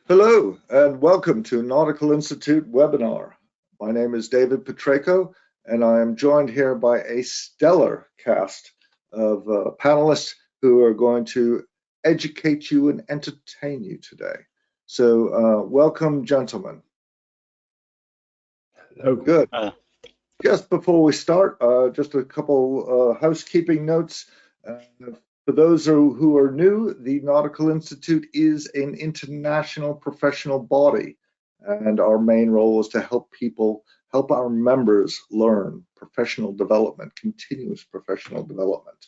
Hello and welcome to Nautical Institute webinar. My name is David Petreco and I am joined here by a stellar cast of panelists who are going to educate you and entertain you today. So welcome, gentlemen. Oh, good. Just before we start, just a couple housekeeping notes. For those who are new, the Nautical Institute is an international professional body, and our main role is to help our members learn professional development, continuous professional development.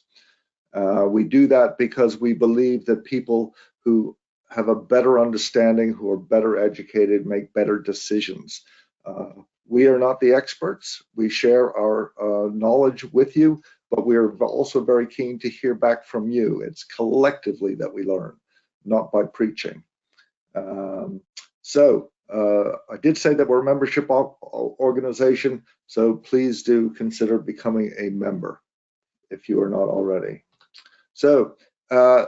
We do that because we believe that people who have a better understanding, who are better educated, make better decisions. We are not the experts. We share our knowledge with you, but we are also very keen to hear back from you. It's collectively that we learn, not by preaching. I did say that we're a membership organization, so please do consider becoming a member if you are not already. So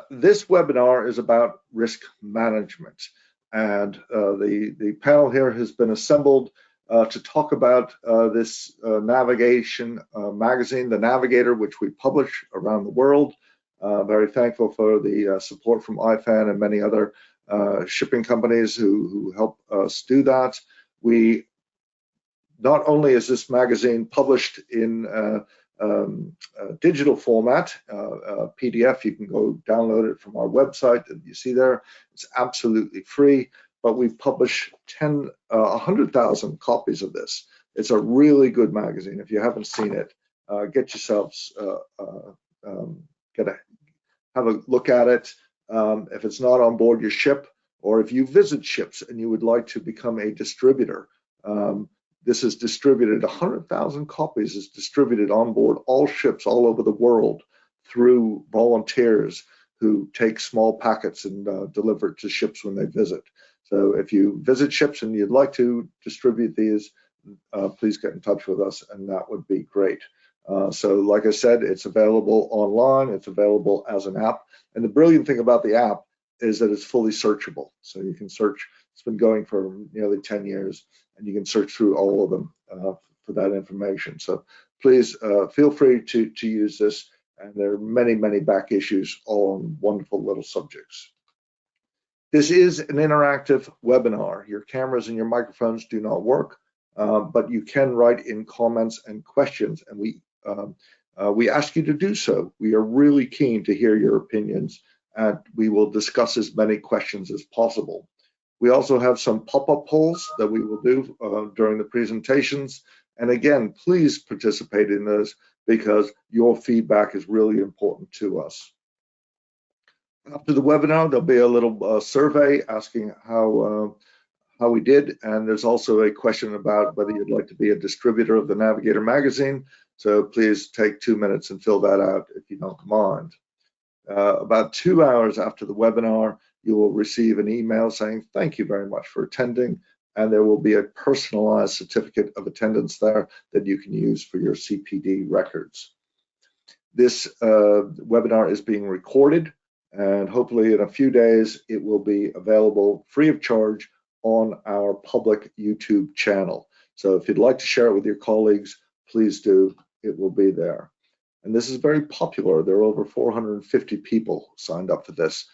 this webinar is about risk management, and the panel here has been assembled to talk about this navigation magazine, the Navigator, which we publish around the world. Very thankful for the support from IFAN and many other shipping companies who help us do that. Not only is this magazine published in digital format, PDF, you can go download it from our website that you see there. It's absolutely free, but we've published 100,000 copies of this. It's a really good magazine. If you haven't seen it, get yourselves, have a look at it. If it's not on board your ship, or if you visit ships and you would like to become a distributor, this is distributed, 100,000 copies is distributed on board all ships all over the world through volunteers who take small packets and deliver it to ships when they visit. So if you visit ships and you'd like to distribute these, please get in touch with us and that would be great. So like I said, it's available online, it's available as an app. And the brilliant thing about the app is that it's fully searchable. So you can search, it's been going for nearly 10 years, and you can search through all of them for that information. So please feel free to use this. And there are many, many back issues, all on wonderful little subjects. This is an interactive webinar. Your cameras and your microphones do not work, but you can write in comments and questions, and we ask you to do so. We are really keen to hear your opinions, and we will discuss as many questions as possible. We also have some pop-up polls that we will do during the presentations. And again, please participate in those because your feedback is really important to us. After the webinar, there'll be a little survey asking how we did. And there's also a question about whether you'd like to be a distributor of the Navigator magazine. So please take 2 minutes and fill that out if you don't mind. About 2 hours after the webinar, you will receive an email saying, thank you very much for attending. And there will be a personalized certificate of attendance there that you can use for your CPD records. This webinar is being recorded, and hopefully in a few days, it will be available free of charge on our public YouTube channel. So if you'd like to share it with your colleagues, please do. It will be there. And this is very popular. There are over 450 people signed up for this.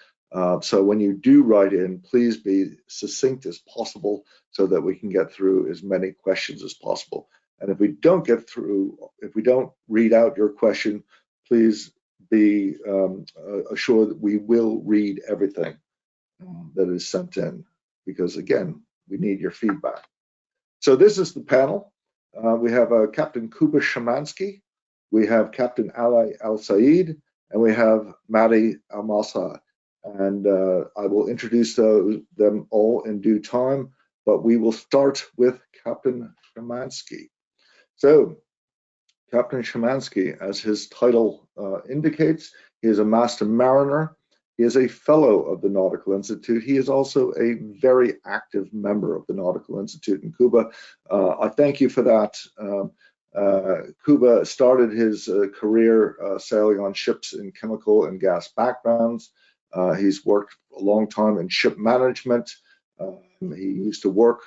So when you do write in, please be succinct as possible so that we can get through as many questions as possible. And if we don't get through, if we don't read out your question, please be assured that we will read everything that is sent in, because again, we need your feedback. So this is the panel. We have Captain Kuba Szymanski, we have Captain Ali Al-Said, and we have Madi Al-Masa. And I will introduce them all in due time, but we will start with Captain Szymanski. So Captain Szymanski, as his title indicates, he is a master mariner. He is a fellow of the Nautical Institute. He is also a very active member of the Nautical Institute in Cuba. I thank you for that. Cuba started his career sailing on ships in chemical and gas backgrounds. He's worked a long time in ship management. He used to work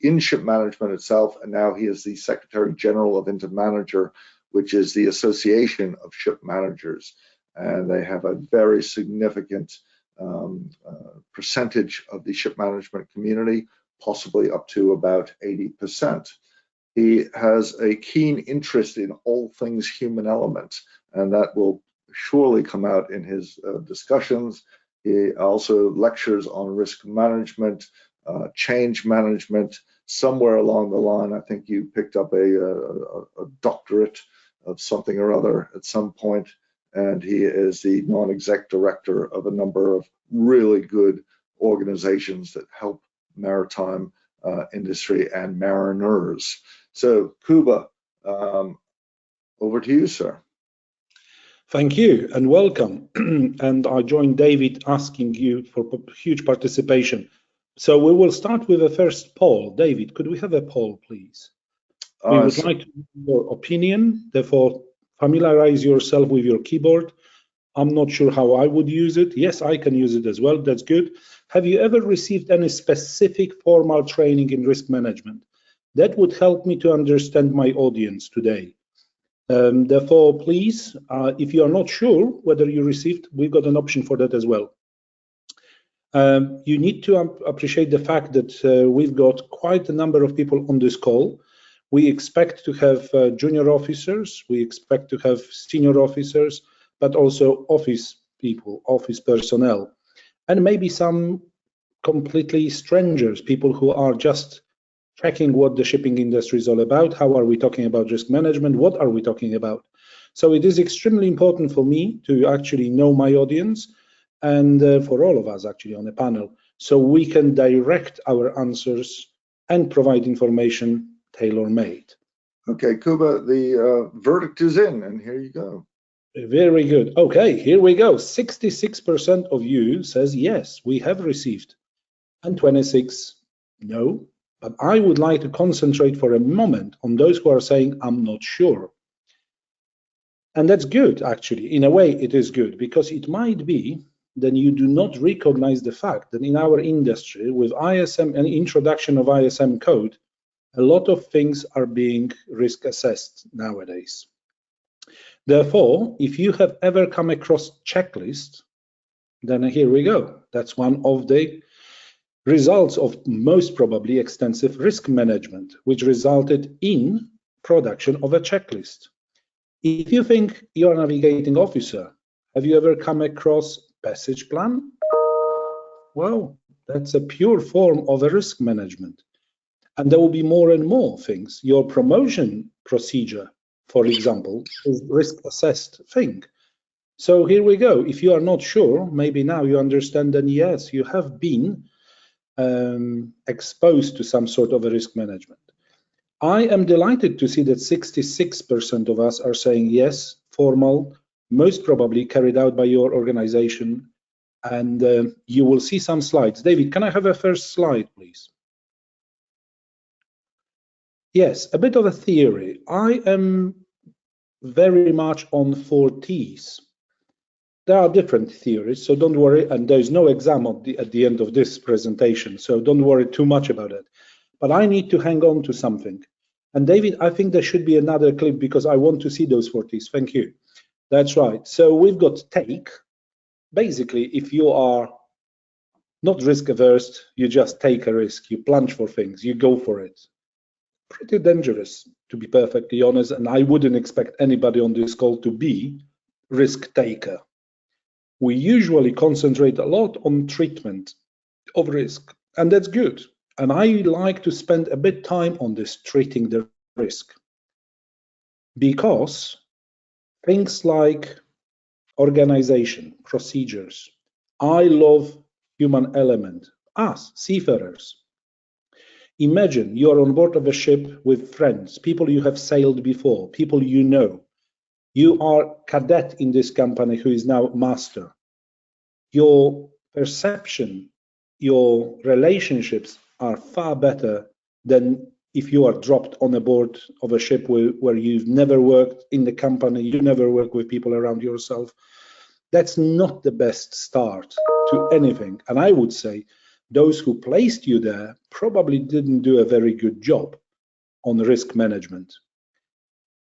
in ship management itself, and now he is the Secretary General of Intermanager, which is the Association of Ship Managers. And they have a very significant percentage of the ship management community, possibly up to about 80%. He has a keen interest in all things human element, and that will surely come out in his discussions. He also lectures on risk management, change management. Somewhere along the line, I think you picked up a doctorate of something or other at some point, and he is the non-exec director of a number of really good organizations that help maritime industry and mariners. So, Kuba, over to you, sir. Thank you and welcome. And I join David asking you for huge participation. So we will start with the first poll. David, could we have a poll, please? We would like to know your opinion, therefore familiarize yourself with your keyboard. I'm not sure how I would use it. Yes, I can use it as well. That's good. Have you ever received any specific formal training in risk management? That would help me to understand my audience today. Therefore, please, if you are not sure whether you received, we've got an option for that as well. You need to appreciate the fact that we've got quite a number of people on this call. We expect to have junior officers, we expect to have senior officers, but also office people, office personnel, and maybe some completely strangers, people who are just checking what the shipping industry is all about. How are we talking about risk management? What are we talking about? So it is extremely important for me to actually know my audience, and for all of us actually on the panel, so we can direct our answers and provide information tailor-made. Okay, Kuba, the verdict is in, and here you go. Very good. Okay, here we go. 66% of you says yes, we have received, and 26 no. But I would like to concentrate for a moment on those who are saying, I'm not sure. And that's good, actually. In a way, it is good, because it might be that you do not recognize the fact that in our industry, with ISM and introduction of ISM code, a lot of things are being risk assessed nowadays. Therefore, if you have ever come across checklist, then here we go. That's one of the results of most probably extensive risk management, which resulted in production of a checklist. If you think you're a navigating officer, have you ever come across passage plan? Well, that's a pure form of a risk management. And there will be more and more things. Your promotion procedure, for example, is risk assessed thing. So here we go. If you are not sure, maybe now you understand that yes, you have been exposed to some sort of a risk management. I am delighted to see that 66% of us are saying yes, formal, most probably carried out by your organization. And you will see some slides. David, can I have a first slide, please? Yes, a bit of a theory. I am very much on 4 T's. There are different theories, so don't worry, and there's no exam at the end of this presentation, so don't worry too much about it. But I need to hang on to something. And David, I think there should be another clip because I want to see those 4 T's. Thank you. That's right. So we've got take. Basically, if you are not risk averse, you just take a risk, you plunge for things, you go for it. Pretty dangerous, to be perfectly honest, and I wouldn't expect anybody on this call to be risk taker. We usually concentrate a lot on treatment of risk, and that's good. And I like to spend a bit time on this treating the risk, because things like organization, procedures, I love human element, us, seafarers. Imagine you're on board of a ship with friends, people you have sailed before, people you know. You are cadet in this company who is now master. Your perception, your relationships are far better than if you are dropped on a board of a ship where you've never worked in the company, you never work with people around yourself. That's not the best start to anything. And I would say those who placed you there probably didn't do a very good job on risk management.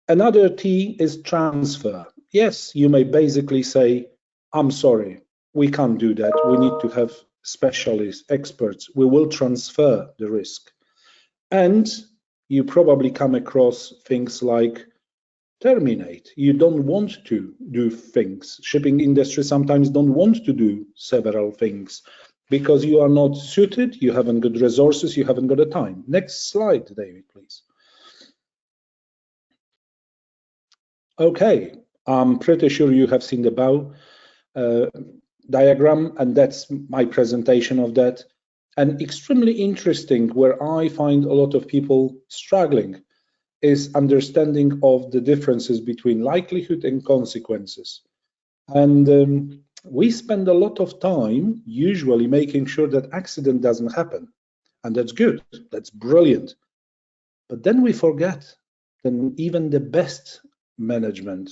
Another T is transfer. Yes, you may basically say, I'm sorry, we can't do that. We need to have specialists, experts. We will transfer the risk. And you probably come across things like terminate. You don't want to do things. Shipping industry sometimes don't want to do several things because you are not suited, you haven't got resources, you haven't got the time. Next slide, David, please. Okay, I'm pretty sure you have seen the bow diagram, and that's my presentation of that. And extremely interesting, where I find a lot of people struggling, is understanding of the differences between likelihood and consequences. And we spend a lot of time usually making sure that accident doesn't happen. And that's good, that's brilliant. But then we forget that even the best management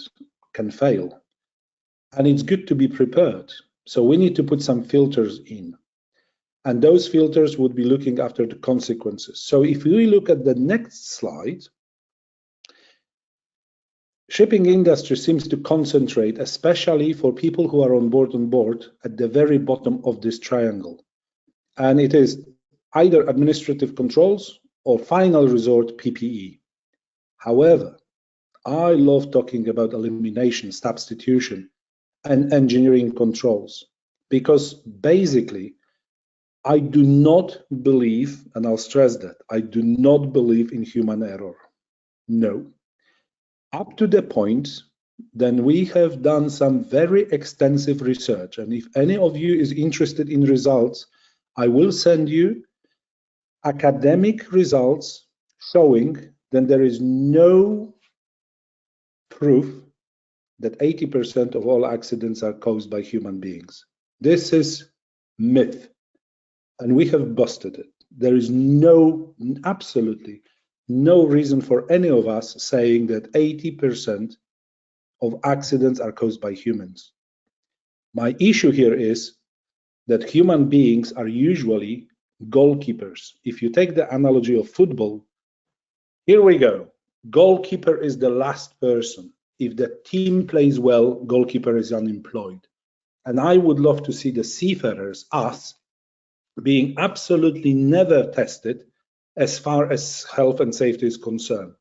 can fail. And it's good to be prepared. So we need to put some filters in. And those filters would be looking after the consequences. So if we look at the next slide, shipping industry seems to concentrate, especially for people who are on board, at the very bottom of this triangle. And it is either administrative controls or final resort PPE. However, I love talking about elimination, substitution, and engineering controls, because basically, I do not believe, and I'll stress that, I do not believe in human error. No. Up to the point, then we have done some very extensive research. And if any of you is interested in results, I will send you academic results showing that there is no proof that 80% of all accidents are caused by human beings. This is myth. And we have busted it. There is absolutely no reason for any of us saying that 80% of accidents are caused by humans. My issue here is that human beings are usually goalkeepers. If you take the analogy of football, here we go. Goalkeeper is the last person. If the team plays well, goalkeeper is unemployed. And I would love to see the seafarers, us, being absolutely never tested as far as health and safety is concerned,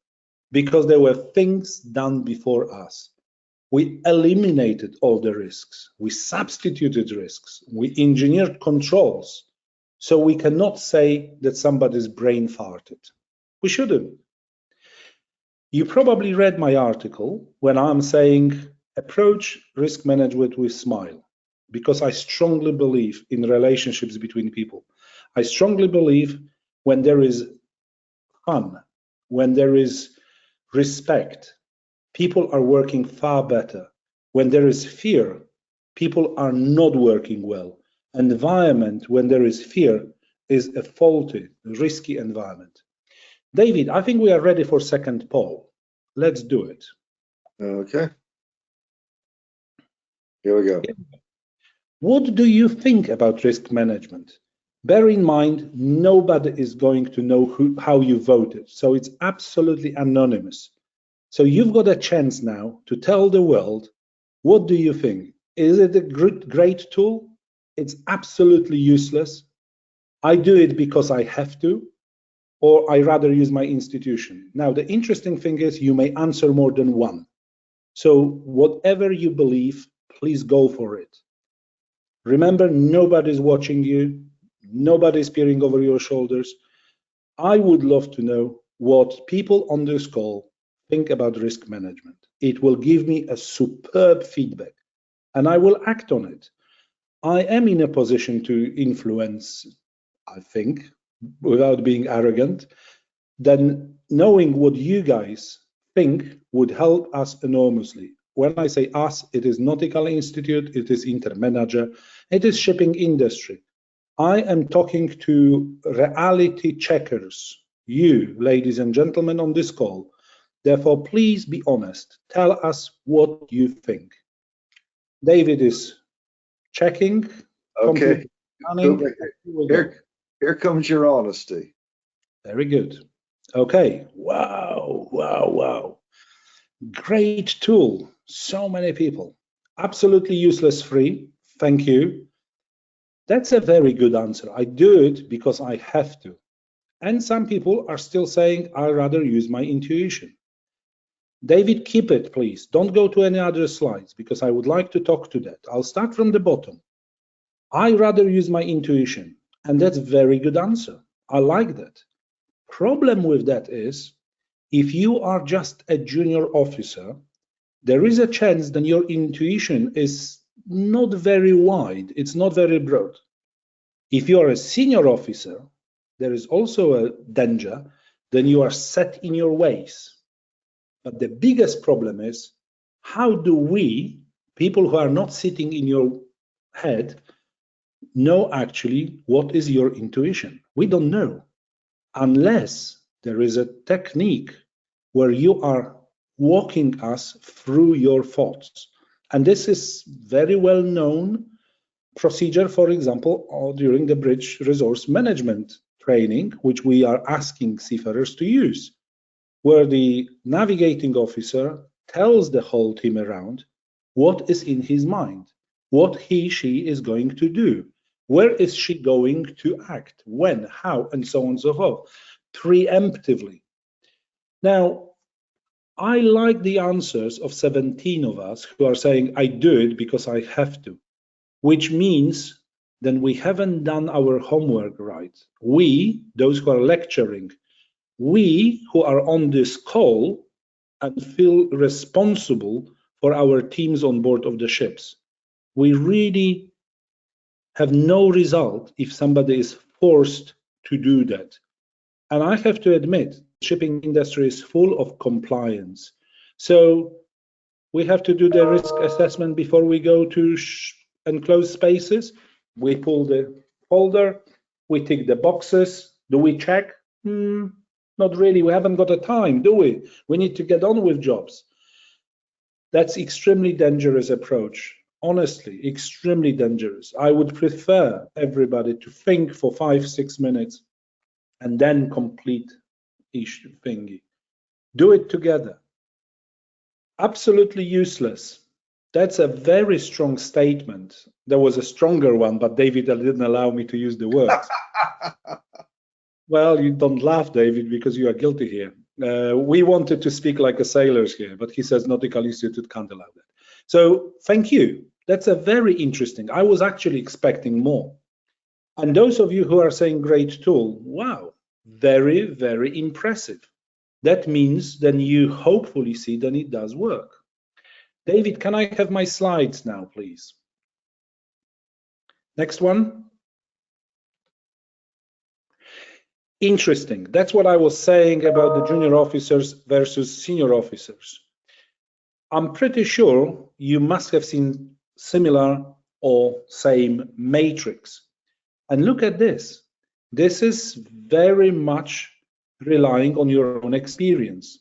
because there were things done before us. We eliminated all the risks, we substituted risks, we engineered controls, so we cannot say that somebody's brain farted. We shouldn't. You probably read my article when I'm saying approach risk management with smile, because I strongly believe in relationships between people. I strongly believe when there is fun, when there is respect, people are working far better. When there is fear, people are not working well. Environment, when there is fear, is a faulty, risky environment. David, I think we are ready for second poll. Let's do it. Okay. Here we go. What do you think about risk management? Bear in mind, nobody is going to know how you voted, so it's absolutely anonymous. So you've got a chance now to tell the world, what do you think? Is it a great tool? It's absolutely useless. I do it because I have to, or I rather use my institution. Now, the interesting thing is you may answer more than one. So whatever you believe, please go for it. Remember, nobody's watching you. Nobody's peering over your shoulders. I would love to know what people on this call think about risk management. It will give me a superb feedback, and I will act on it. I am in a position to influence, I think, without being arrogant. Then knowing what you guys think would help us enormously. When I say us, it is Nautical Institute, it is Intermanager, it is shipping industry. I am talking to reality checkers, you, ladies and gentlemen, on this call. Therefore, please be honest. Tell us what you think. David is checking. Okay. Running. Here comes your honesty. Very good. Okay. Wow, wow, wow. Great tool. So many people. Absolutely useless free. Thank you. That's a very good answer. I do it because I have to. And some people are still saying, I'd rather use my intuition. David, keep it, please. Don't go to any other slides because I would like to talk to that. I'll start from the bottom. I rather use my intuition. And that's a very good answer. I like that. Problem with that is, if you are just a junior officer, there is a chance that your intuition is not very wide. It's not very broad. If you are a senior officer, there is also a danger that you are set in your ways. But the biggest problem is, how do we, people who are not sitting in your head, know actually what is your intuition? We don't know, unless there is a technique where you are walking us through your thoughts. And this is very well known procedure, for example, during the bridge resource management training, which we are asking seafarers to use, where the navigating officer tells the whole team around what is in his mind, what she is going to do, where is she going to act, when, how, and so on and so forth, preemptively. Now, I like the answers of 17 of us who are saying, I do it because I have to, which means then we haven't done our homework right. We, those who are lecturing, we who are on this call and feel responsible for our teams on board of the ships, we really have no result if somebody is forced to do that. And I have to admit, the shipping industry is full of compliance. So we have to do the risk assessment before we go to enclosed spaces. We pull the folder, we tick the boxes. Do we check? Not really. We haven't got the time, do we? We need to get on with jobs. That's extremely dangerous approach. Honestly, extremely dangerous. I would prefer everybody to think for 5-6 minutes and then complete each thingy. Do it together. Absolutely useless. That's a very strong statement. There was a stronger one, but David didn't allow me to use the word. Well, you don't laugh, David, because you are guilty here. We wanted to speak like a sailors here, but he says Nautical Institute can't allow that. So thank you. That's a very interesting. I was actually expecting more. And those of you who are saying great tool, wow, very, very impressive. That means then you hopefully see that it does work. David, can I have my slides now, please? Next one. Interesting. That's what I was saying about the junior officers versus senior officers. I'm pretty sure you must have seen similar or same matrix. And look at this. This is very much relying on your own experience.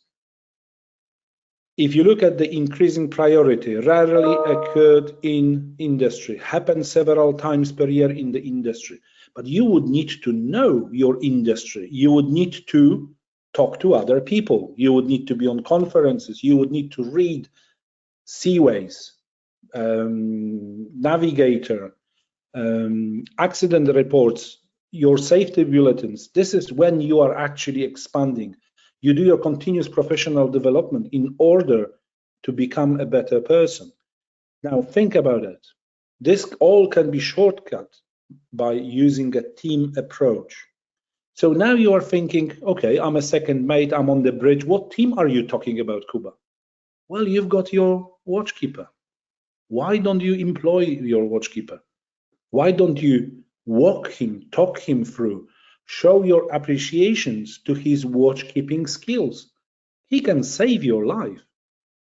If you look at the increasing priority, rarely occurred in industry, happened several times per year in the industry. But you would need to know your industry. You would need to talk to other people. You would need to be on conferences. You would need to read Seaways, Navigator, accident reports, your safety bulletins. This is when you are actually expanding. You do your continuous professional development in order to become a better person. Now think about it. This all can be shortcut by using a team approach. So now you are thinking, okay, I'm a second mate, I'm on the bridge. What team are you talking about, Kuba? Well, you've got your watchkeeper. Why don't you employ your watchkeeper? Why don't you walk him, talk him through, show your appreciations to his watchkeeping skills? He can save your life.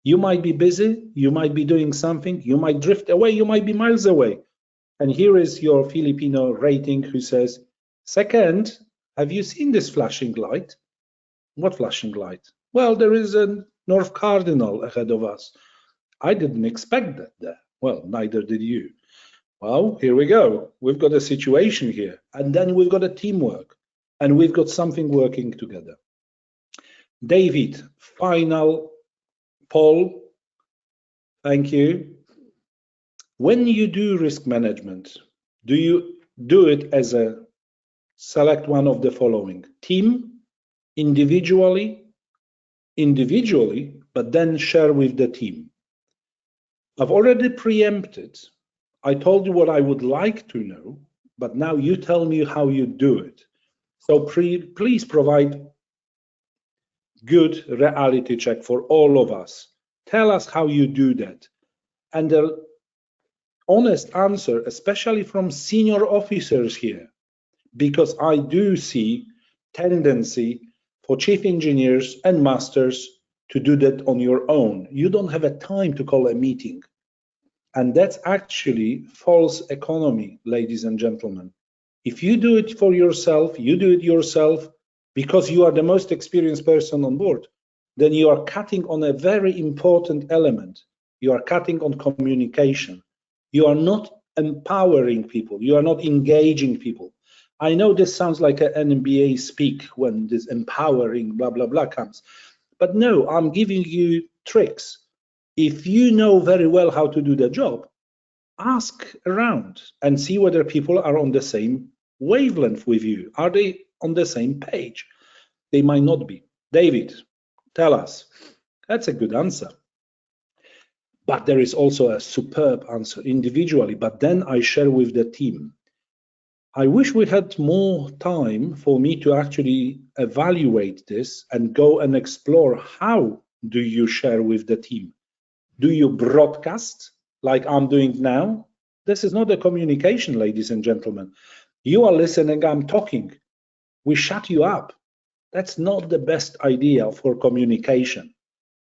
You might be busy, you might be doing something, you might drift away, you might be miles away. And here is your Filipino rating who says, second, have you seen this flashing light? What flashing light? Well, there is a North Cardinal ahead of us. I didn't expect that there. Well, neither did you. Well, here we go. We've got a situation here, and then we've got a teamwork, and we've got something working together. David, final poll. Thank you. When you do risk management, do you do it as a select one of the following: team, individually, but then share with the team? I've already preempted. I told you what I would like to know, but now you tell me how you do it. So please provide good reality check for all of us. Tell us how you do that. And the honest answer, especially from senior officers here, because I do see tendency for chief engineers and masters to do that on your own. You don't have a time to call a meeting. And that's actually false economy, ladies and gentlemen. If you do it for yourself, you do it yourself because you are the most experienced person on board, then you are cutting on a very important element. You are cutting on communication. You are not empowering people. You are not engaging people. I know this sounds like an MBA speak when this empowering blah, blah, blah comes. But no, I'm giving you tricks. If you know very well how to do the job, ask around and see whether people are on the same wavelength with you. Are they on the same page? They might not be. David, tell us. That's a good answer. But there is also a superb answer individually, but then I share with the team. I wish we had more time for me to actually evaluate this and go and explore how do you share with the team. Do you broadcast like I'm doing now? This is not a communication, ladies and gentlemen. You are listening, I'm talking. We shut you up. That's not the best idea for communication.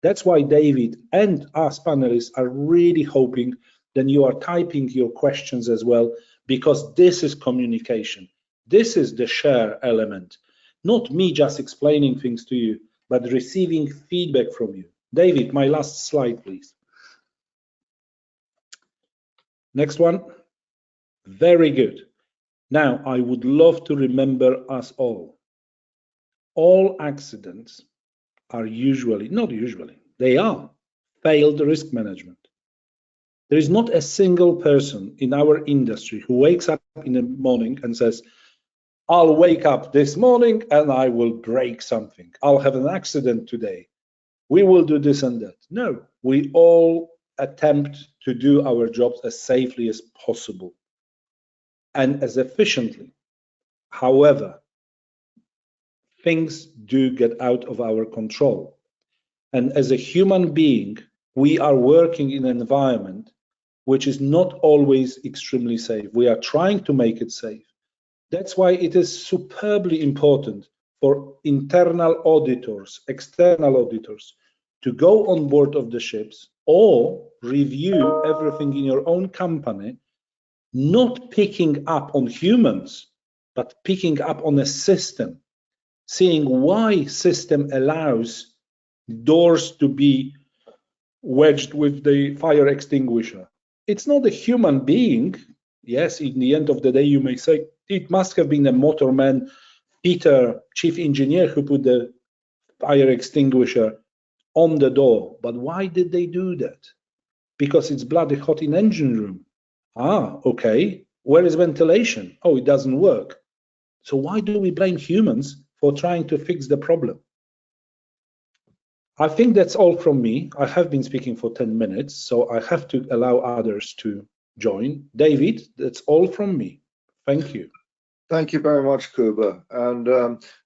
That's why David and us panelists are really hoping that you are typing your questions as well, because this is communication. This is the share element. Not me just explaining things to you, but receiving feedback from you. David, my last slide, please. Next one. Very good. Now, I would love to remember us all. All accidents are usually, not usually, they are failed risk management. There is not a single person in our industry who wakes up in the morning and says, I'll wake up this morning and I will break something. I'll have an accident today. We will do this and that. No, we all attempt to do our jobs as safely as possible and as efficiently. However, things do get out of our control. And as a human being, we are working in an environment which is not always extremely safe. We are trying to make it safe. That's why it is superbly important for internal auditors, external auditors, to go on board of the ships or review everything in your own company, not picking up on humans, but picking up on a system, seeing why system allows doors to be wedged with the fire extinguisher. It's not a human being. Yes, in the end of the day, you may say it must have been a motorman, Peter, chief engineer, who put the fire extinguisher on the door. But why did they do that? Because it's bloody hot in engine room. Ah, okay. Where is ventilation? Oh, it doesn't work. So why do we blame humans for trying to fix the problem? I think that's all from me. I have been speaking for 10 minutes, so I have to allow others to join. David, that's all from me. Thank you. Thank you very much, Kuba. And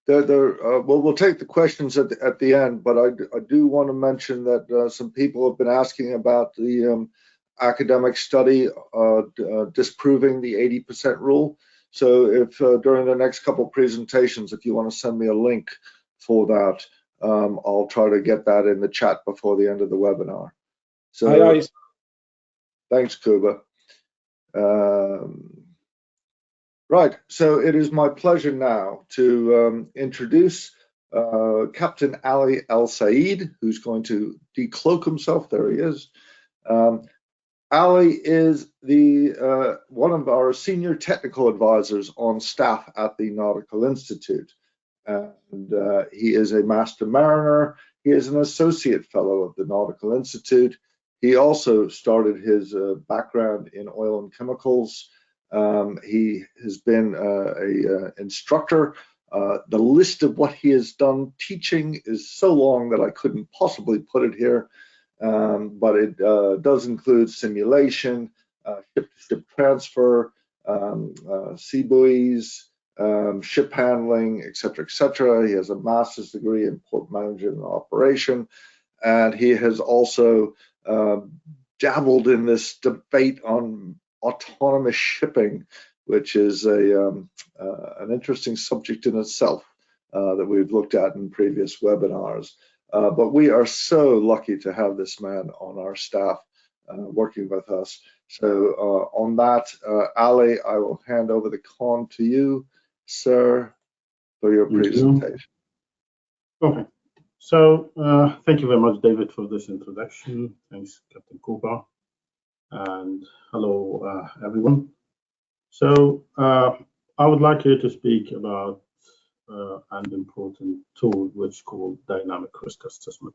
we'll take the questions at the end, but I do want to mention that some people have been asking about the academic study disproving the 80% rule. So if during the next couple of presentations, if you want to send me a link for that, I'll try to get that in the chat before the end of the webinar. So thanks, Kuba. Right, so it is my pleasure now to introduce Captain Ali El Said, who's going to decloak himself. There he is. Ali is the one of our senior technical advisors on staff at the Nautical Institute, and he is a master mariner. He is an associate fellow of the Nautical Institute. He also started his background in oil and chemicals. He has been an instructor. The list of what he has done teaching is so long that I couldn't possibly put it here. But it does include simulation, ship-to-ship transfer, sea buoys, ship handling, etc., etc. He has a master's degree in port management and operation, and he has also dabbled in this debate on autonomous shipping, which is an interesting subject in itself that we've looked at in previous webinars. But we are so lucky to have this man on our staff working with us. So on that, Ali, I will hand over the con to you, sir, for your presentation. Okay. So thank you very much, David, for this introduction. Thanks, Captain Cooper. And hello, everyone. So I would like you to speak about an important tool which is called dynamic risk assessment.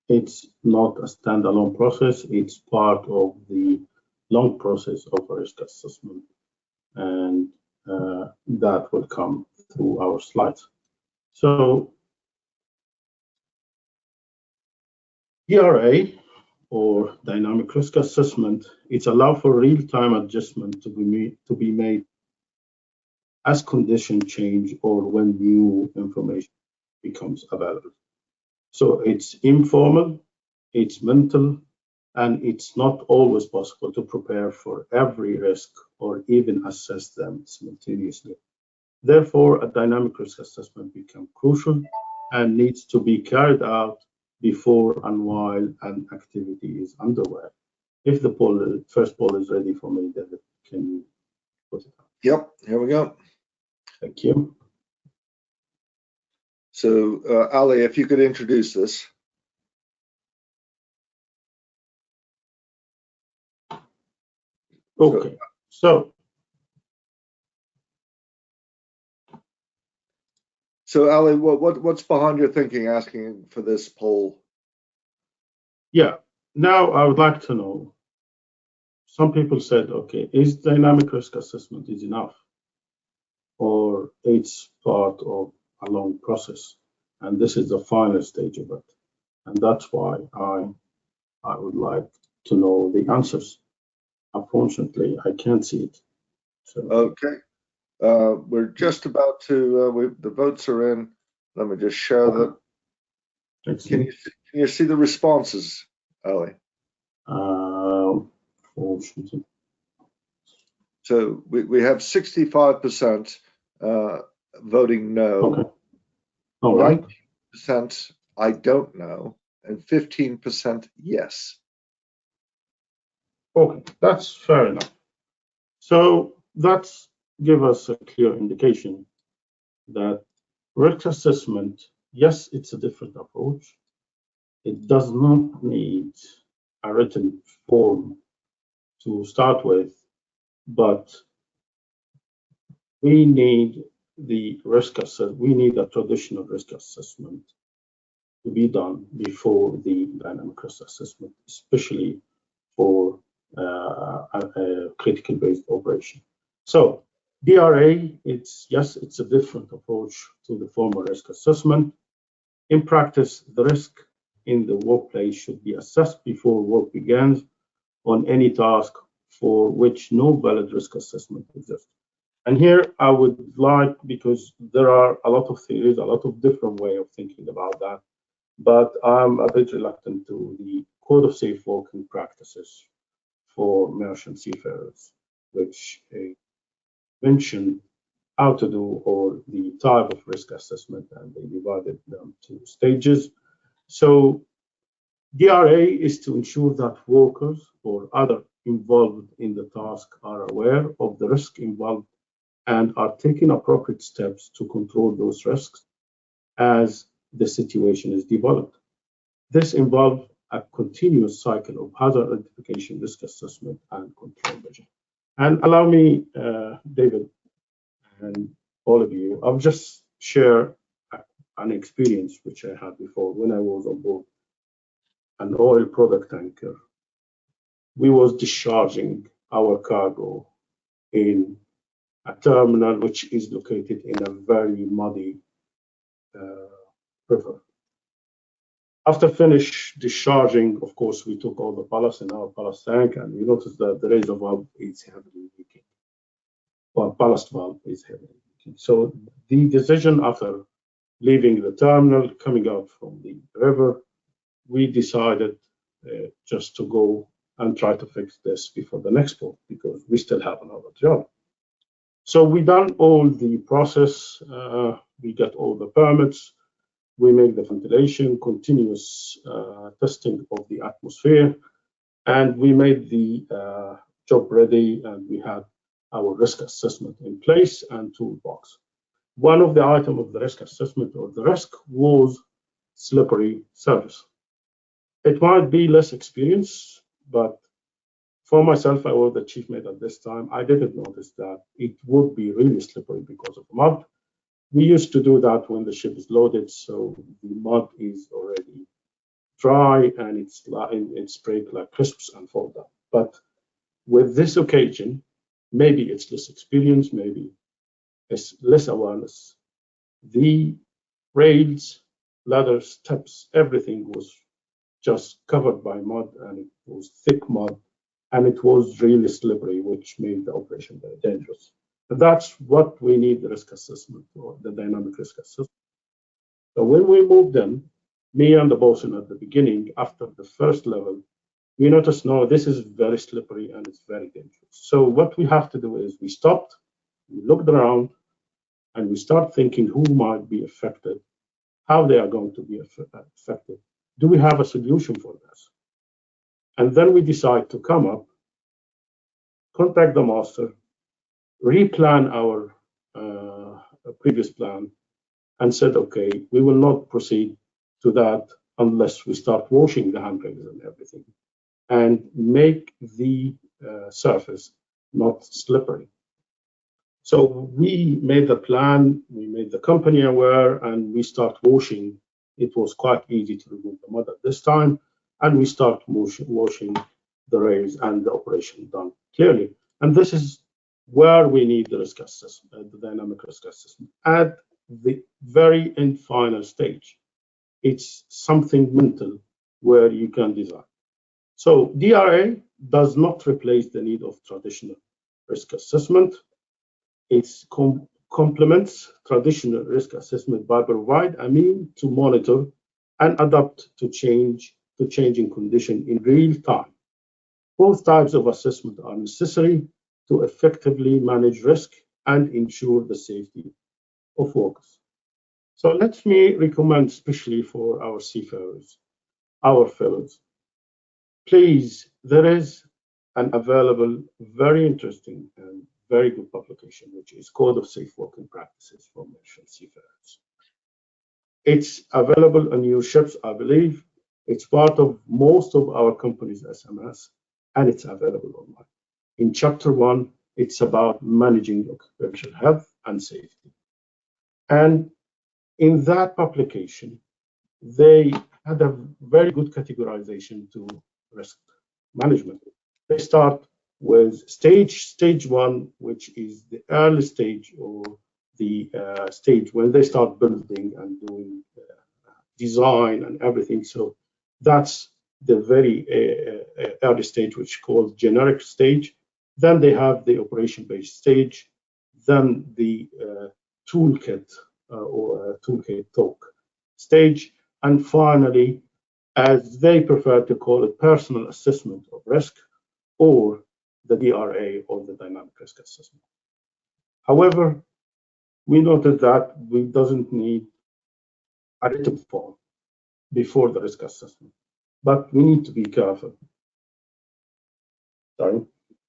It's not a standalone process, it's part of the long process of a risk assessment, and that will come through our slides. So DRA, or dynamic risk assessment, it's allow for real-time adjustment to be made as conditions change or when new information becomes available. So it's informal, it's mental, and it's not always possible to prepare for every risk or even assess them simultaneously. Therefore, a dynamic risk assessment becomes crucial and needs to be carried out before and while an activity is underway. If the first poll is ready for me, David, can you put it up? Yep, here we go. Thank you. So, Ali, if you could introduce this. Okay, so Ali, what's behind your thinking asking for this poll? yeah, now I would like to know, some people said, okay, is dynamic risk assessment is enough, or it's part of a long process, and this is the final stage of it, and that's why I would like to know the answers. Unfortunately, I can't see it. So. Okay, we're just about to. The votes are in. Let me just show them. Can you see the responses, Ali? So we have 65% voting no. Okay. All right. 90% I don't know, and 15% yes. Okay, that's fair enough. So that's give us a clear indication that risk assessment, yes, it's a different approach. It does not need a written form to start with, but we need the risk assessment. We need a traditional risk assessment to be done before the dynamic risk assessment, especially for a critical based operation. So DRA, it's a different approach to the formal risk assessment. In practice, the risk in the workplace should be assessed before work begins on any task for which no valid risk assessment exists. And here I would like, because there are a lot of theories, a lot of different way of thinking about that, but I'm a bit reluctant to the Code of Safe Working Practices for merchant seafarers, which mention how to do or the type of risk assessment, and they divided them to stages. So DRA is to ensure that workers or other involved in the task are aware of the risk involved and are taking appropriate steps to control those risks as the situation is developed. This involves a continuous cycle of hazard identification, risk assessment, and control measure. And allow me, David, and all of you, I'll just share an experience which I had before when I was on board an oil product tanker. We was discharging our cargo in a terminal which is located in a very muddy river. After finish discharging, of course, we took all the ballast in our ballast tank, and we noticed that the razor valve is heavily leaking. Well, ballast valve is heavily leaking. So the decision after leaving the terminal, coming out from the river, we decided just to go and try to fix this before the next port, because we still have another job. So we done all the process, we got all the permits, we make the ventilation, continuous testing of the atmosphere, and we made the job ready, and we had our risk assessment in place and toolbox. One of the items of the risk assessment or the risk was slippery surface. It might be less experience, but for myself, I was the chief mate at this time. I didn't notice that it would be really slippery because of mud. We used to do that when the ship is loaded, so the mud is already dry and it's break like crisps and fall down. But with this occasion, maybe it's less experience, maybe it's less awareness. The rails, ladders, steps, everything was just covered by mud, and it was thick mud, and it was really slippery, which made the operation very dangerous. And that's what we need the risk assessment or the dynamic risk assessment. So when we moved in, me and the bosun at the beginning, after the first level, we noticed, no, this is very slippery and it's very dangerous. So what we have to do is we stopped, we looked around, and we start thinking who might be affected, how they are going to be affected. Do we have a solution for this? And then we decide to come up, contact the master, replan our previous plan, and said, okay, we will not proceed to that unless we start washing the handrails and everything, and make the surface not slippery. So we made the plan, we made the company aware, and we start washing. It was quite easy to remove the mud at this time, and we start washing the rails and the operation done clearly. And this is where we need the risk assessment, the dynamic risk assessment. At the very end final stage, it's something mental where you can design. So DRA does not replace the need of traditional risk assessment. It complements traditional risk assessment by providing a means to monitor and adapt to changing conditions in real time. Both types of assessment are necessary to effectively manage risk and ensure the safety of workers. So let me recommend, especially for our seafarers, our fellows, please, there is an available, very interesting and very good publication, which is Code of Safe Working Practices for Merchant Seafarers. It's available on your ships, I believe. It's part of most of our company's SMS, and it's available online. In Chapter 1, it's about managing occupational health and safety. And in that publication, they had a very good categorization to risk management. They start with stage 1, which is the early stage, or the stage when they start building and doing design and everything. So that's the very early stage, which is called generic stage. Then they have the operation-based stage, then the toolkit or toolkit talk stage, and finally, as they prefer to call it, personal assessment of risk, or the DRA, or the dynamic risk assessment. However, we noted that we doesn't need a written form before the risk assessment, but we need to be careful. Sorry.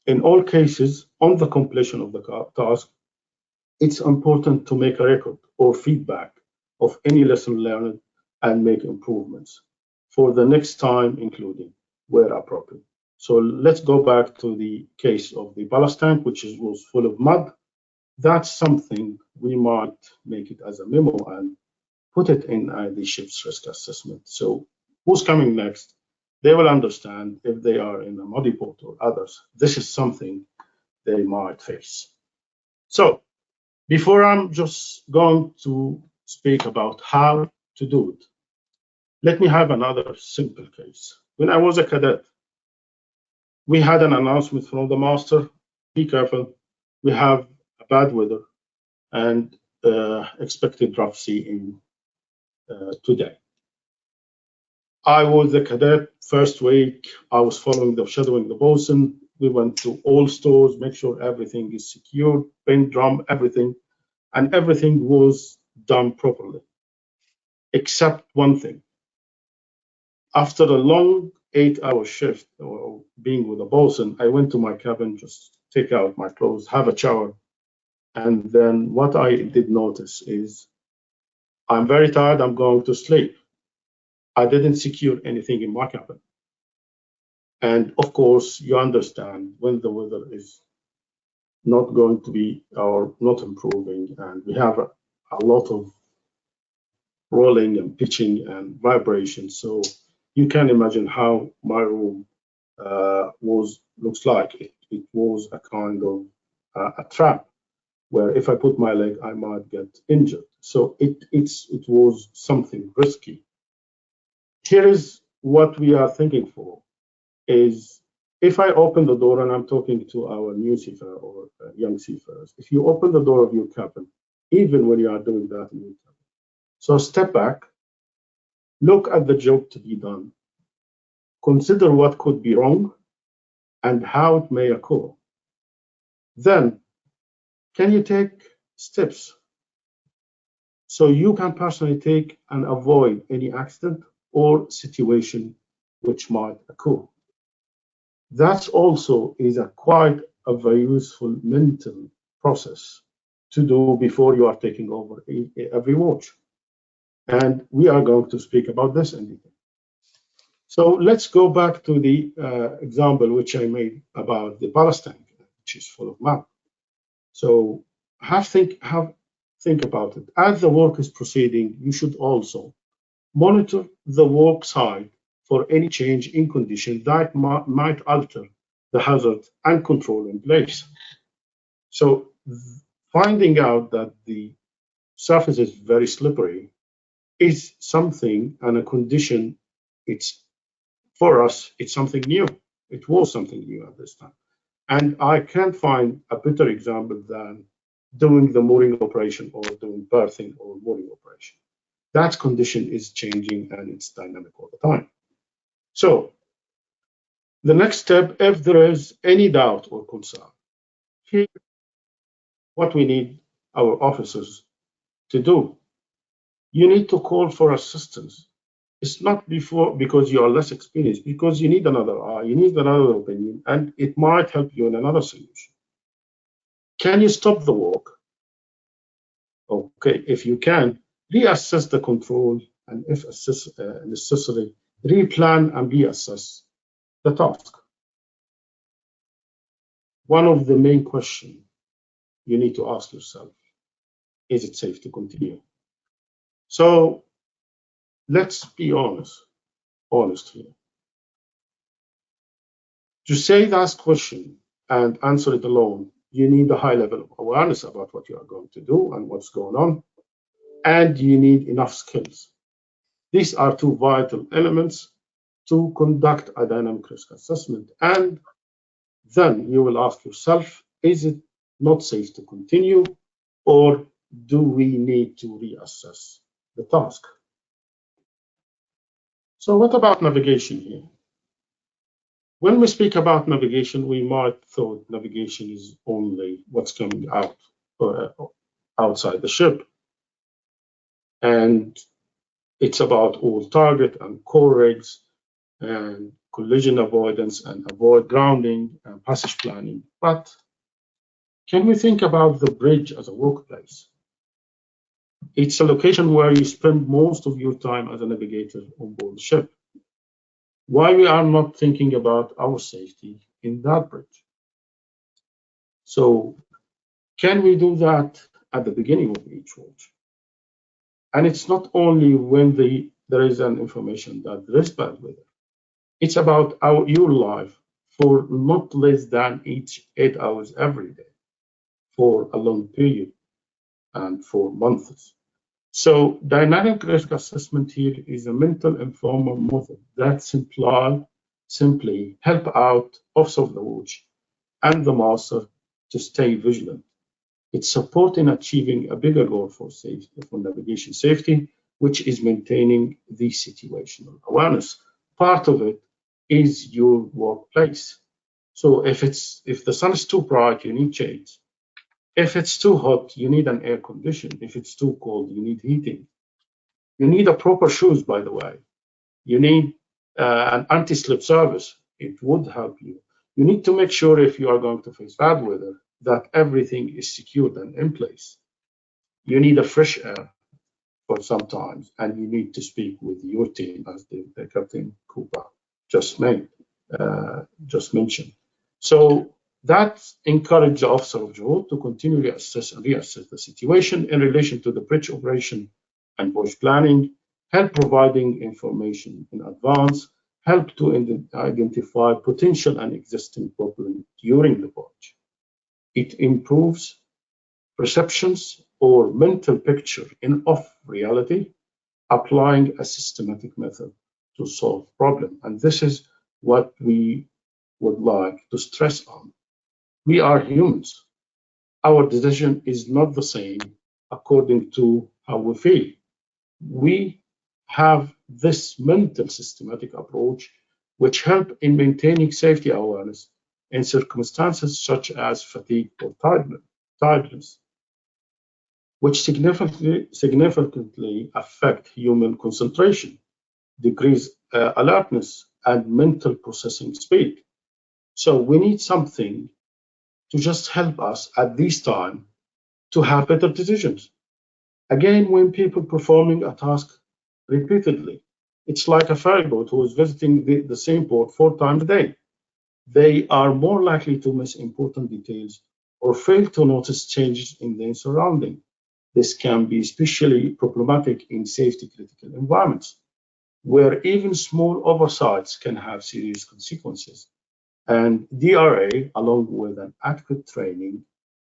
In all cases, on the completion of the task, it's important to make a record or feedback of any lesson learned and make improvements. for the next time, including where appropriate. So let's go back to the case of the ballast tank, which was full of mud. That's something we might make it as a memo and put it in the ship's risk assessment. So who's coming next? They will understand if they are in a muddy boat or others, this is something they might face. So before I'm just going to speak about how to do it, let me have another simple case. When I was a cadet, we had an announcement from the master, be careful, we have a bad weather and expected rough sea in today. I was a cadet, first week, I was shadowing the bosun. We went to all stores, make sure everything is secured, paint drum, everything, and everything was done properly, except one thing. After a long 8-hour shift or being with the bosun, I went to my cabin, just take out my clothes, have a shower. And then what I did notice is I'm very tired, I'm going to sleep. I didn't secure anything in my cabin. And of course, you understand when the weather is not going to be or not improving, and we have a lot of rolling and pitching and vibration. So you can imagine how my room looks like. It was a kind of a trap where if I put my leg, I might get injured. So it was something risky. Here is what we are thinking for, is if I open the door, and I'm talking to our new seafarer or young seafarers, if you open the door of your cabin, even when you are doing that in your cabin, so step back, look at the job to be done, consider what could be wrong and how it may occur. Then, can you take steps so you can personally take and avoid any accident or situation which might occur? That also is quite a very useful mental process to do before you are taking over every watch. And we are going to speak about this in detail. So let's go back to the example which I made about the ballast tank, which is full of mud. So think about it. As the work is proceeding, you should also monitor the work site for any change in condition that might alter the hazard and control in place. So finding out that the surface is very slippery is something and a condition, for us, it's something new. It was something new at this time. And I can't find a better example than doing the mooring operation or doing berthing or mooring operation. That condition is changing and it's dynamic all the time. So the next step, if there is any doubt or concern, here what we need our officers to do. You need to call for assistance. It's not because you are less experienced, because you need another eye, you need another opinion, and it might help you in another solution. Can you stop the work? Okay, if you can, reassess the control, and if necessary, replan and reassess the task. One of the main questions you need to ask yourself, is it safe to continue? So let's be honest here. To say that question and answer it alone, you need a high level of awareness about what you are going to do and what's going on, and you need enough skills. These are two vital elements to conduct a dynamic risk assessment. And then you will ask yourself, is it not safe to continue, or do we need to reassess the task? So what about navigation here? When we speak about navigation, we might thought navigation is only what's coming out outside the ship. And it's about all target and core rigs and collision avoidance and avoid grounding and passage planning. But can we think about the bridge as a workplace? It's a location where you spend most of your time as a navigator on board the ship. Why we are not thinking about our safety in that bridge? So can we do that at the beginning of each watch? And it's not only when there is an information that there is bad weather. It's about your life for not less than 8 hours every day for a long period and for months. So dynamic risk assessment here is a mental informal method that simply help out officer of the watch and the master to stay vigilant. It's supporting achieving a bigger goal for safety, for navigation safety, which is maintaining the situational awareness. Part of it is your workplace. So if the sun is too bright, you need shades. If it's too hot, you need an air condition. If it's too cold, you need heating. You need a proper shoes, by the way. You need an anti-slip service. It would help you. You need to make sure if you are going to face bad weather that everything is secured and in place. You need a fresh air for sometimes, and you need to speak with your team, as the Captain Cooper just mentioned. So that encourages the officer of Johor to continually assess and reassess the situation in relation to the bridge operation and voyage planning, help providing information in advance, help to identify potential and existing problems during the voyage. It improves perceptions or mental picture of reality, applying a systematic method to solve problem. And this is what we would like to stress on. We are humans. Our decision is not the same according to how we feel. We have this mental systematic approach which help in maintaining safety awareness in circumstances such as fatigue or tiredness, which significantly affect human concentration, decrease alertness, and mental processing speed. So we need something to just help us at this time to have better decisions. Again, when people performing a task repeatedly, it's like a ferry boat who is visiting the same port 4 times a day. They are more likely to miss important details or fail to notice changes in their surrounding. This can be especially problematic in safety-critical environments, where even small oversights can have serious consequences. And DRA, along with an adequate training,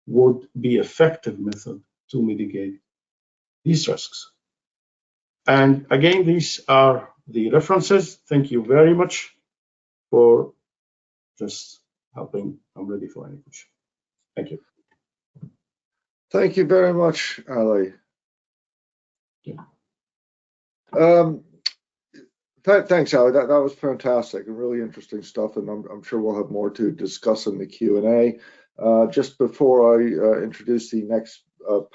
would be effective method to mitigate these risks. And again, these are the references. Thank you very much for just helping. I'm ready for any question. Thank you. Thank you very much, Ali. Yeah. Thanks, Ali. That was fantastic and really interesting stuff, and I'm sure we'll have more to discuss in the Q&A. Just before I introduce the next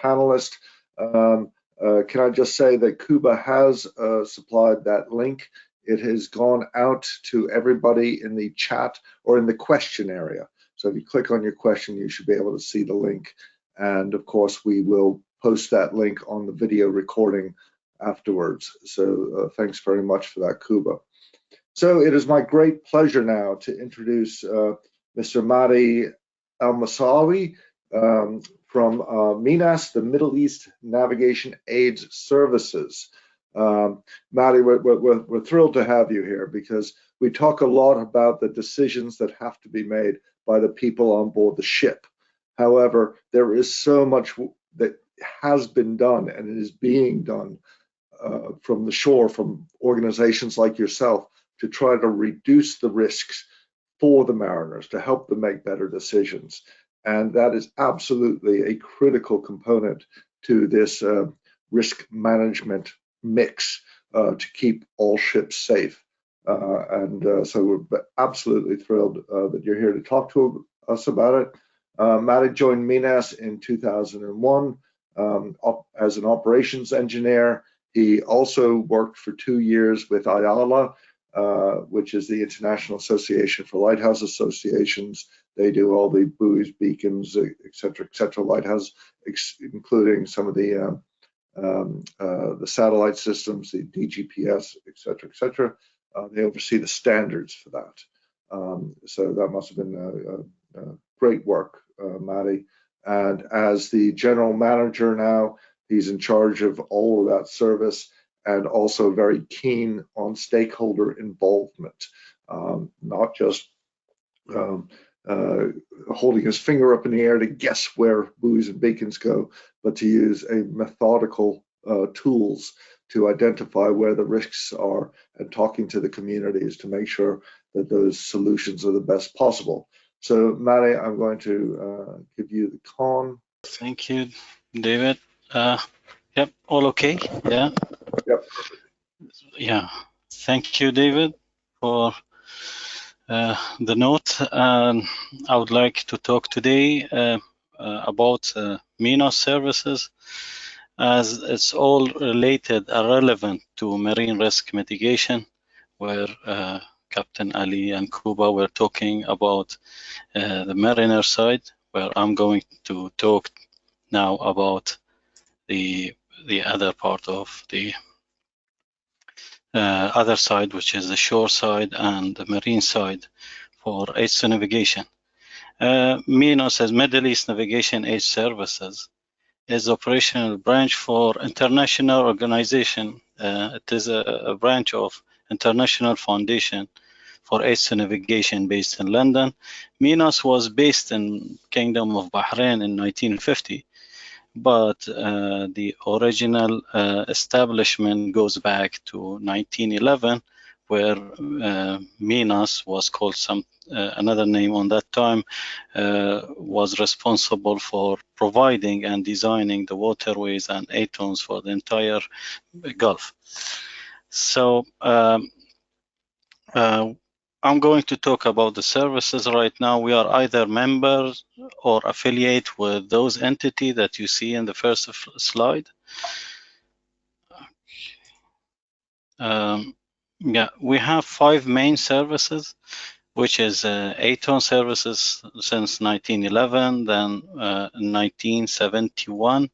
panelist, can I just say that Cuba has supplied that link. It has gone out to everybody in the chat or in the question area. So if you click on your question, you should be able to see the link. And of course, we will post that link on the video recording afterwards. So thanks very much for that, Cuba. So it is my great pleasure now to introduce Mr. Mahdi Al-Masawi from MINAS, the Middle East Navigation Aids Services. Mahdi, we're thrilled to have you here because we talk a lot about the decisions that have to be made by the people on board the ship. However, there is so much that has been done and it is being done from the shore, from organizations like yourself, to try to reduce the risks for the mariners, to help them make better decisions. And that is absolutely a critical component to this risk management mix to keep all ships safe. So we're absolutely thrilled that you're here to talk to us about it. Mahdi joined MINAS in 2001 as an operations engineer. He also worked for 2 years with IALA, which is the International Association for Lighthouse Associations. They do all the buoys, beacons, et cetera, lighthouse, including some of the satellite systems, the DGPS, et cetera, et cetera. They oversee the standards for that. So that must have been great work, Matty. And as the general manager now, he's in charge of all of that service and also very keen on stakeholder involvement, not just holding his finger up in the air to guess where buoys and beacons go, but to use a methodical tools to identify where the risks are and talking to the communities to make sure that those solutions are the best possible. So, Matty, I'm going to give you the con. Thank you, David. Yep, all okay. Yeah. Yep. Yeah. Thank you, David, for the note. I would like to talk today about MENOS services, as it's all related and relevant to marine risk mitigation, where Captain Ali and Kuba were talking about the mariner side, where I'm going to talk now about the other part of the other side, which is the shore side and the marine side for H2 navigation. MENOS, as Middle East Navigation Aid Services, is operational branch for International Organization. It is a branch of International Foundation for H2 navigation based in London. MENOS was based in Kingdom of Bahrain in 1950, but the original establishment goes back to 1911, where MENOS was called another name on that time, was responsible for providing and designing the waterways and ATONs for the entire Gulf. So I'm going to talk about the services right now. We are either members or affiliate with those entities that you see in the first slide. Yeah, we have 5 main services, which is ATON services since 1911. Then in 1971,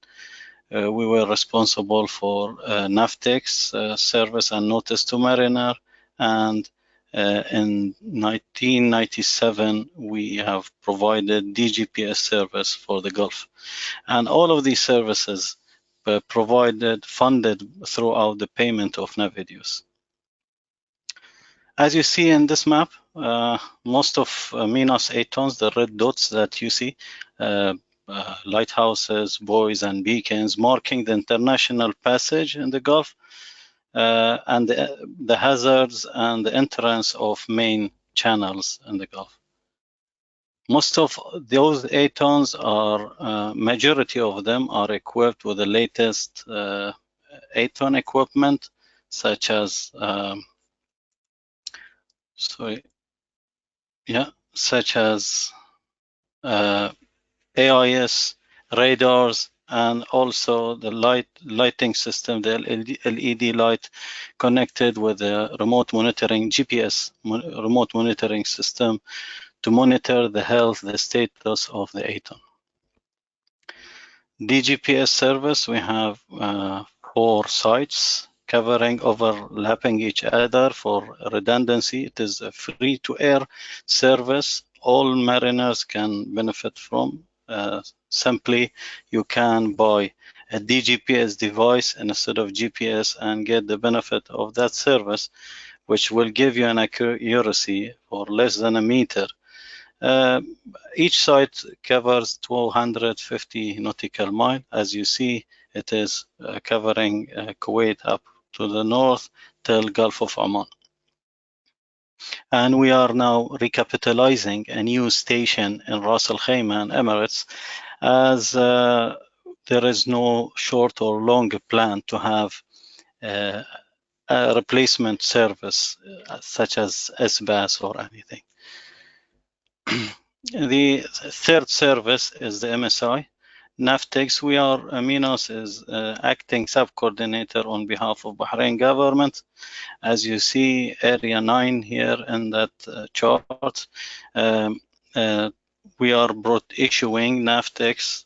we were responsible for NAVTEX service and notice to mariner, and in 1997, we have provided DGPS service for the Gulf. And all of these services were funded throughout the payment of navigators. As you see in this map, most of MENOS ATONs, the red dots that you see, lighthouses, buoys, and beacons marking the international passage in the Gulf, and the hazards and the entrance of main channels in the Gulf. Most of those ATONs are, majority of them are equipped with the latest ATON equipment, such as, AIS, radars, and also the lighting system, the LED light connected with the remote monitoring GPS remote monitoring system to monitor the health, the status of the ATON. DGPS service, we have 4 sites covering, overlapping each other for redundancy. It is a free-to-air service. All mariners can benefit from. Simply, you can buy a DGPS device instead of GPS and get the benefit of that service, which will give you an accuracy for less than a meter. Each site covers 250 nautical miles. As you see, it is covering Kuwait up to the north till Gulf of Oman. And we are now recapitalizing a new station in Ras Al Khaimah in Emirates, as there is no short or long plan to have a replacement service such as SBAS or anything. The third service is the MSI. NAVTEX, MENOS is acting sub-coordinator on behalf of Bahrain government. As you see, area 9 here in that chart, we are issuing NAVTEX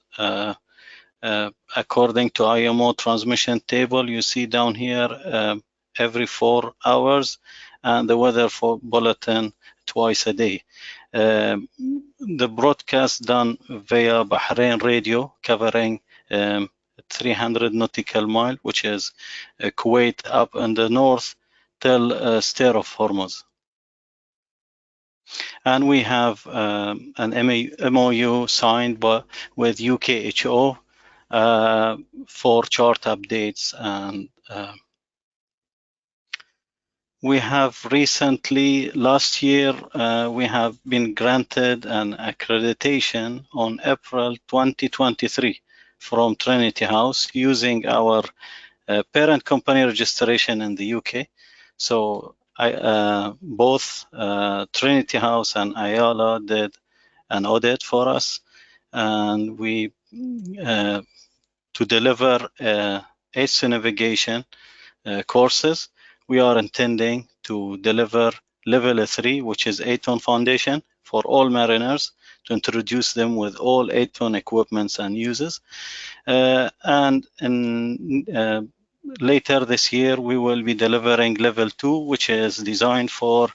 according to IMO transmission table. You see down here every 4 hours, and the weather bulletin twice a day. The broadcast done via Bahrain radio, covering 300 nautical mile, which is Kuwait up in the north till Strait of Hormuz. And we have an MOU signed with UKHO for chart updates, and we have recently, last year, we have been granted an accreditation on April 2023 from Trinity House using our parent company registration in the UK. So both Trinity House and Ayala did an audit for us, and we to deliver H2 navigation courses, we are intending to deliver level 3, which is 8-ton foundation for all mariners, to introduce them with all 8-ton equipments and uses. And later this year, we will be delivering level 2, which is designed for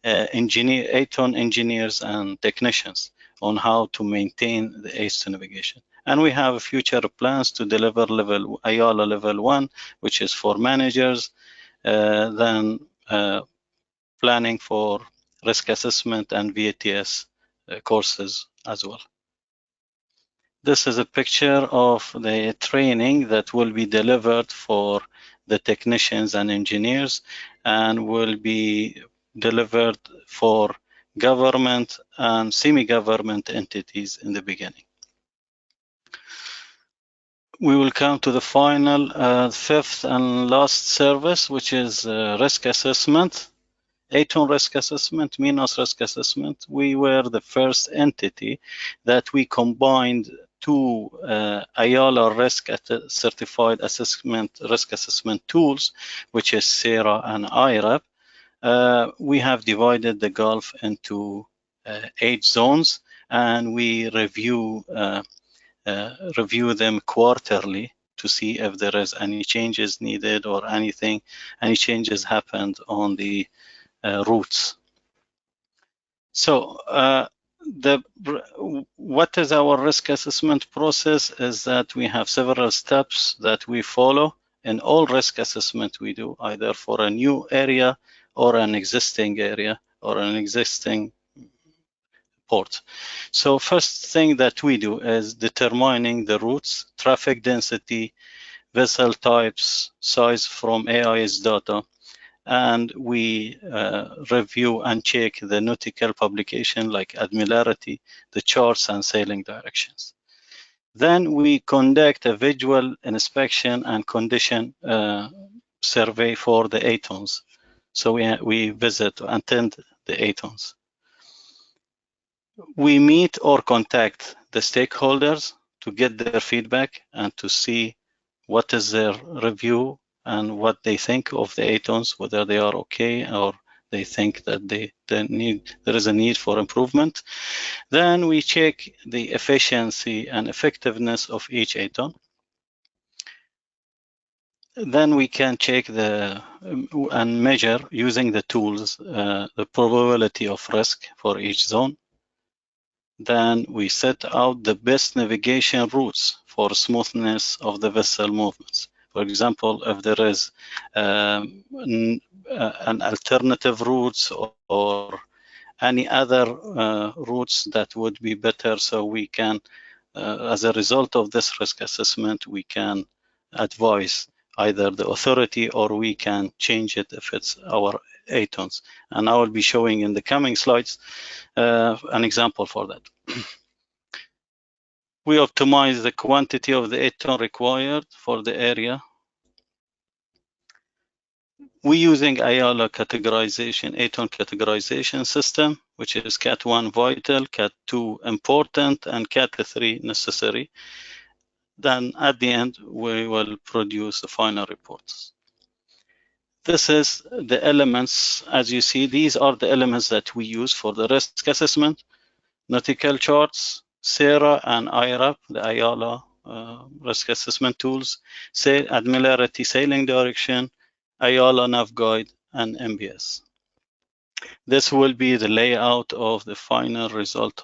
8-ton engineers and technicians on how to maintain the H2 navigation. And we have future plans to deliver Ayala level 1, which is for managers, then planning for risk assessment and VATS courses as well. This is a picture of the training that will be delivered for the technicians and engineers, and will be delivered for government and semi-government entities in the beginning. We will come to the final, fifth and last service, which is risk assessment. 8-ton risk assessment, Minos risk assessment. We were the first entity that we combined two Ayala risk certified risk assessment tools, which is SERA and IRAP. We have divided the Gulf into 8 zones, and we review them quarterly to see if there is any changes needed or any changes happened on the routes. So what is our risk assessment process is that we have several steps that we follow in all risk assessment we do, either for a new area or an existing area or an existing port. So first thing that we do is determining the routes, traffic density, vessel types, size from AIS data, and we review and check the nautical publication like Admiralty, the charts and sailing directions. Then we conduct a visual inspection and condition survey for the 8-tons. So we visit and attend the 8-tons. We meet or contact the stakeholders to get their feedback and to see what is their review and what they think of the 8-tons, whether they are okay or they think that there is a need for improvement. Then we check the efficiency and effectiveness of each 8-ton. Then we can check and measure using the tools the probability of risk for each zone. Then we set out the best navigation routes for smoothness of the vessel movements. For example, if there is an alternative routes or any other routes that would be better, so we can, as a result of this risk assessment, we can advise either the authority or we can change it if it's our 8-tons. And I will be showing in the coming slides an example for that. We optimize the quantity of the 8-ton required for the area. We're using Ayala categorization, 8-ton categorization system, which is Cat 1 vital, Cat 2 important, and Cat 3 necessary. Then at the end, we will produce the final reports. This is the elements, as you see, these are the elements that we use for the risk assessment: nautical charts, SERA and IRAP, the Ayala risk assessment tools, Admiralty sailing direction, Ayala nav guide, and MBS. This will be the layout of the final result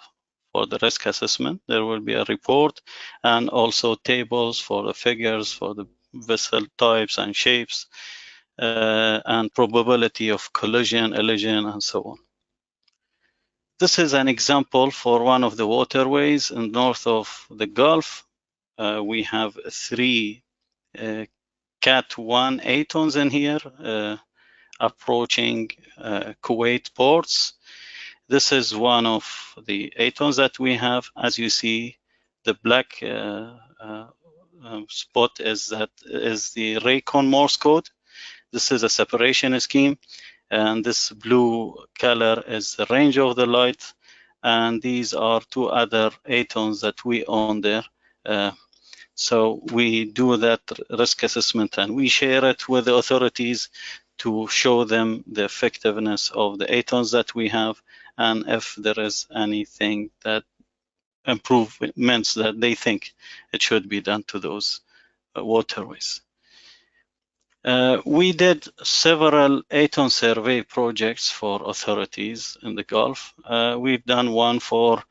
for the risk assessment. There will be a report and also tables for the figures for the vessel types and shapes and probability of collision, elision, and so on. This is an example for one of the waterways in north of the Gulf. We have 3 Cat 1 ATONs in here approaching Kuwait ports. This is one of the ATONs that we have. As you see, the black spot is the Raycon Morse code. This is a separation scheme, and this blue color is the range of the light. And these are 2 other ATONs that we own there. So we do that risk assessment and we share it with the authorities to show them the effectiveness of the ATONs that we have, and if there is anything that improvements that they think it should be done to those waterways. We did several ATON survey projects for authorities in the Gulf. We've done one for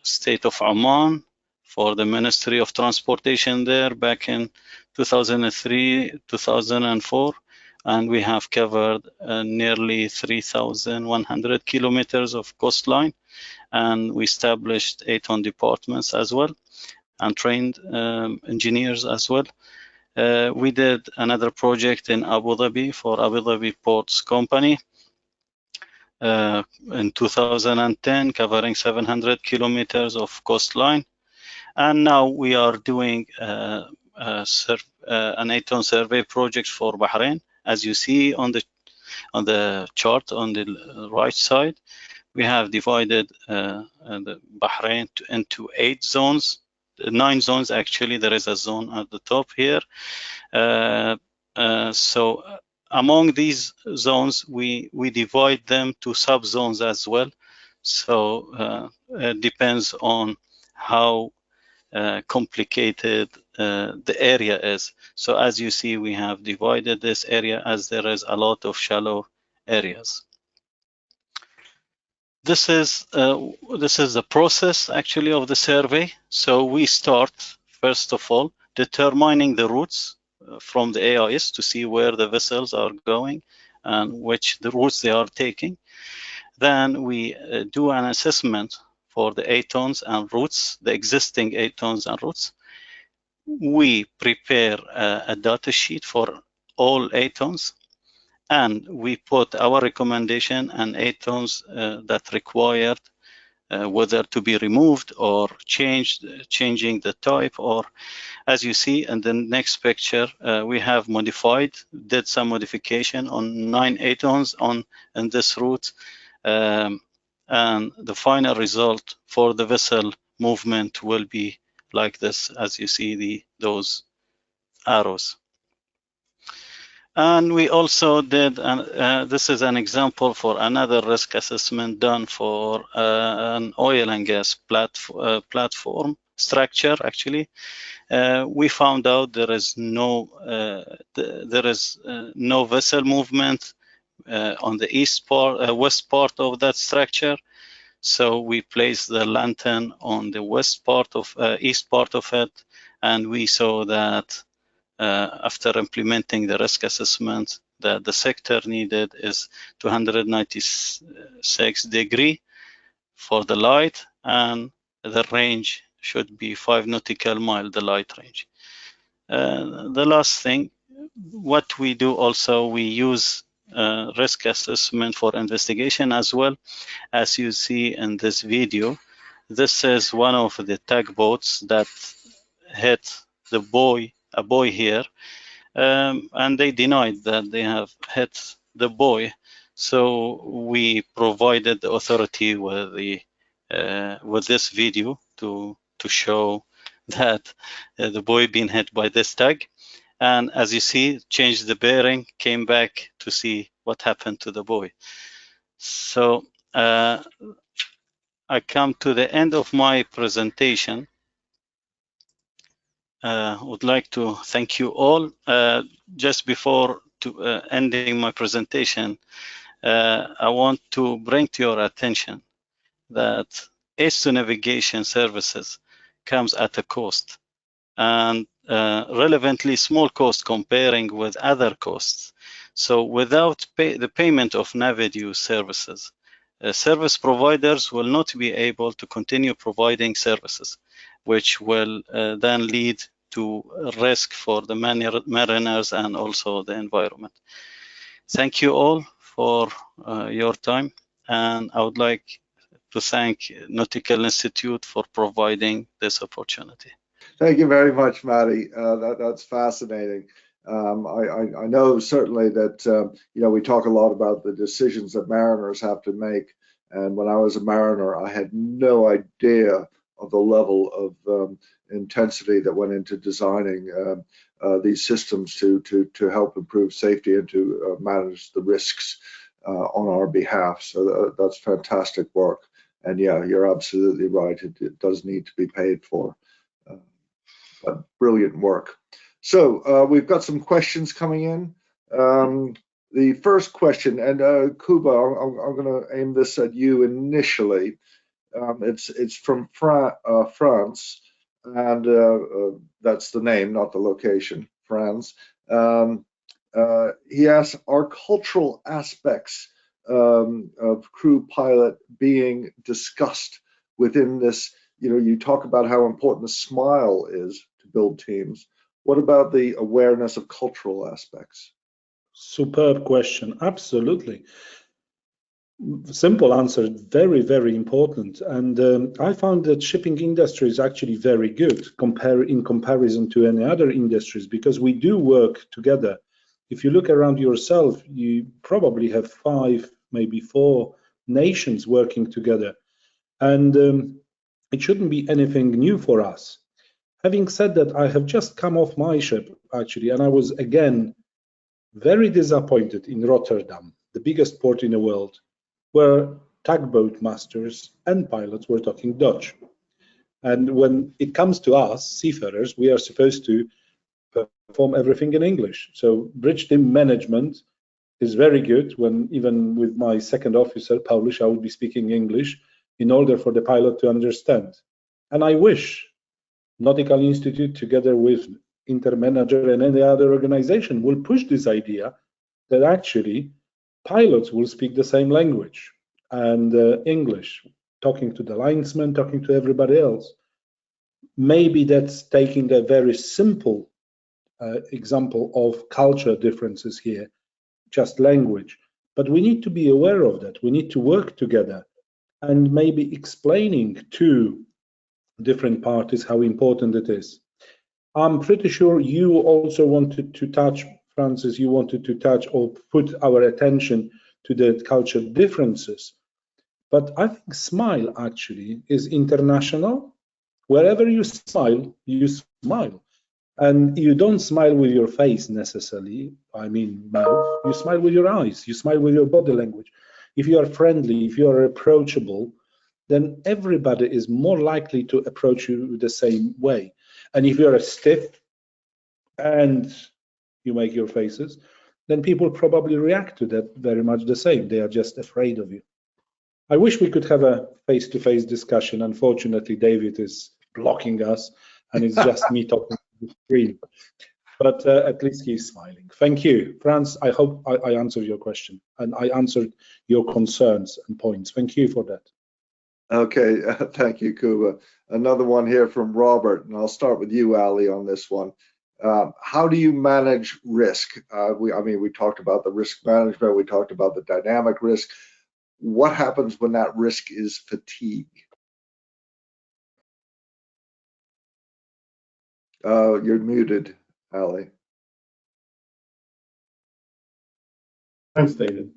State of Oman, for the Ministry of Transportation there back in 2003, 2004, and we have covered nearly 3,100 kilometers of coastline, and we established ATON departments as well and trained engineers as well. We did another project in Abu Dhabi for Abu Dhabi Ports Company in 2010, covering 700 kilometers of coastline. And now we are doing an ATON survey project for Bahrain. As you see on the chart on the right side, we have divided the Bahrain into 8 zones, 9 zones actually. There is a zone at the top here. So among these zones, we divide them to sub-zones as well. So it depends on how complicated the area is. So as you see, we have divided this area as there is a lot of shallow areas. This is the process actually of the survey. So we start first of all determining the routes from the AIS to see where the vessels are going and the routes they are taking. Then we do an assessment for the ATONs and routes, the existing ATONs and routes. We prepare a data sheet for all ATONs, and we put our recommendation and ATONs that required whether to be removed or changing the type, or as you see in the next picture, we have did some modification on 9 ATONs in this route. And the final result for the vessel movement will be like this, as you see those arrows. And we also did, this is an example for another risk assessment done for an oil and gas platform structure. Actually, we found out there is no vessel movement on the west part of that structure. So we placed the lantern on the east part of it, and we saw that after implementing the risk assessment, that the sector needed is 296 degrees for the light, and the range should be 5 nautical miles, the light range. The last thing, what we do also, we use risk assessment for investigation as well. As you see in this video, this is one of the tugboats that hit a buoy here, and they denied that they have hit the buoy. So we provided the authority with this video to show that the buoy been hit by this tug. And as you see, changed the bearing, came back to see what happened to the buoy. So I come to the end of my presentation. Would like to thank you all. Just before ending my presentation, I want to bring to your attention that H2 navigation services comes at a cost, and relevantly small cost comparing with other costs. So without the payment of Navigator services, service providers will not be able to continue providing services, which will then lead to risk for the mariners and also the environment. Thank you all for your time, and I would like to thank Nautical Institute for providing this opportunity. Thank you very much, Matty. That's fascinating. I know certainly that you know, we talk a lot about the decisions that mariners have to make, and when I was a mariner, I had no idea of the level of intensity that went into designing these systems to help improve safety and to manage the risks on our behalf. So that's fantastic work. And yeah, you're absolutely right. It does need to be paid for. But brilliant work. So we've got some questions coming in. The first question, and Kuba, I'm going to aim this at you initially. It's from France, and that's the name, not the location, France. He asks, are cultural aspects of crew pilot being discussed within this? You know, you talk about how important the smile is to build teams. What about the awareness of cultural aspects? Superb question. Absolutely. Simple answer, very, very important. And I found that shipping industry is actually very good in comparison to any other industries, because we do work together. If you look around yourself, you probably have 5, maybe 4 nations working together. And it shouldn't be anything new for us. Having said that, I have just come off my ship, actually, and I was, again, very disappointed in Rotterdam, the biggest port in the world, where tugboat masters and pilots were talking Dutch. And when it comes to us, seafarers, we are supposed to perform everything in English. So bridge team management is very good when, even with my second officer, Polish, I would be speaking English in order for the pilot to understand. And I wish Nautical Institute, together with Intermanager and any other organization, will push this idea that actually pilots will speak the same language and English, talking to the linesman, talking to everybody else. Maybe that's taking a very simple example of culture differences here, just language. But we need to be aware of that. We need to work together and maybe explaining to different parties how important it is. I'm pretty sure you also wanted to touch, Francis, you wanted to touch or put our attention to the culture differences. But I think SMILE actually is international. Wherever you smile, you smile. And you don't smile with your face necessarily, I mean mouth, you smile with your eyes, you smile with your body language. If you are friendly, if you are approachable, then everybody is more likely to approach you the same way. And if you're a stiff and you make your faces, then people probably react to that very much the same. They are just afraid of you. I wish we could have a face-to-face discussion. Unfortunately, David is blocking us and it's just me talking to the screen. But at least he's smiling. Thank you. Franz, I hope I answered your question and I answered your concerns and points. Thank you for that. Okay, thank you, Kuba. Another one here from Robert, and I'll start with you, Ali, on this one. How do you manage risk? I mean, we talked about the risk management, we talked about the dynamic risk. What happens when that risk is fatigue? You're muted, Ali. Thanks, David.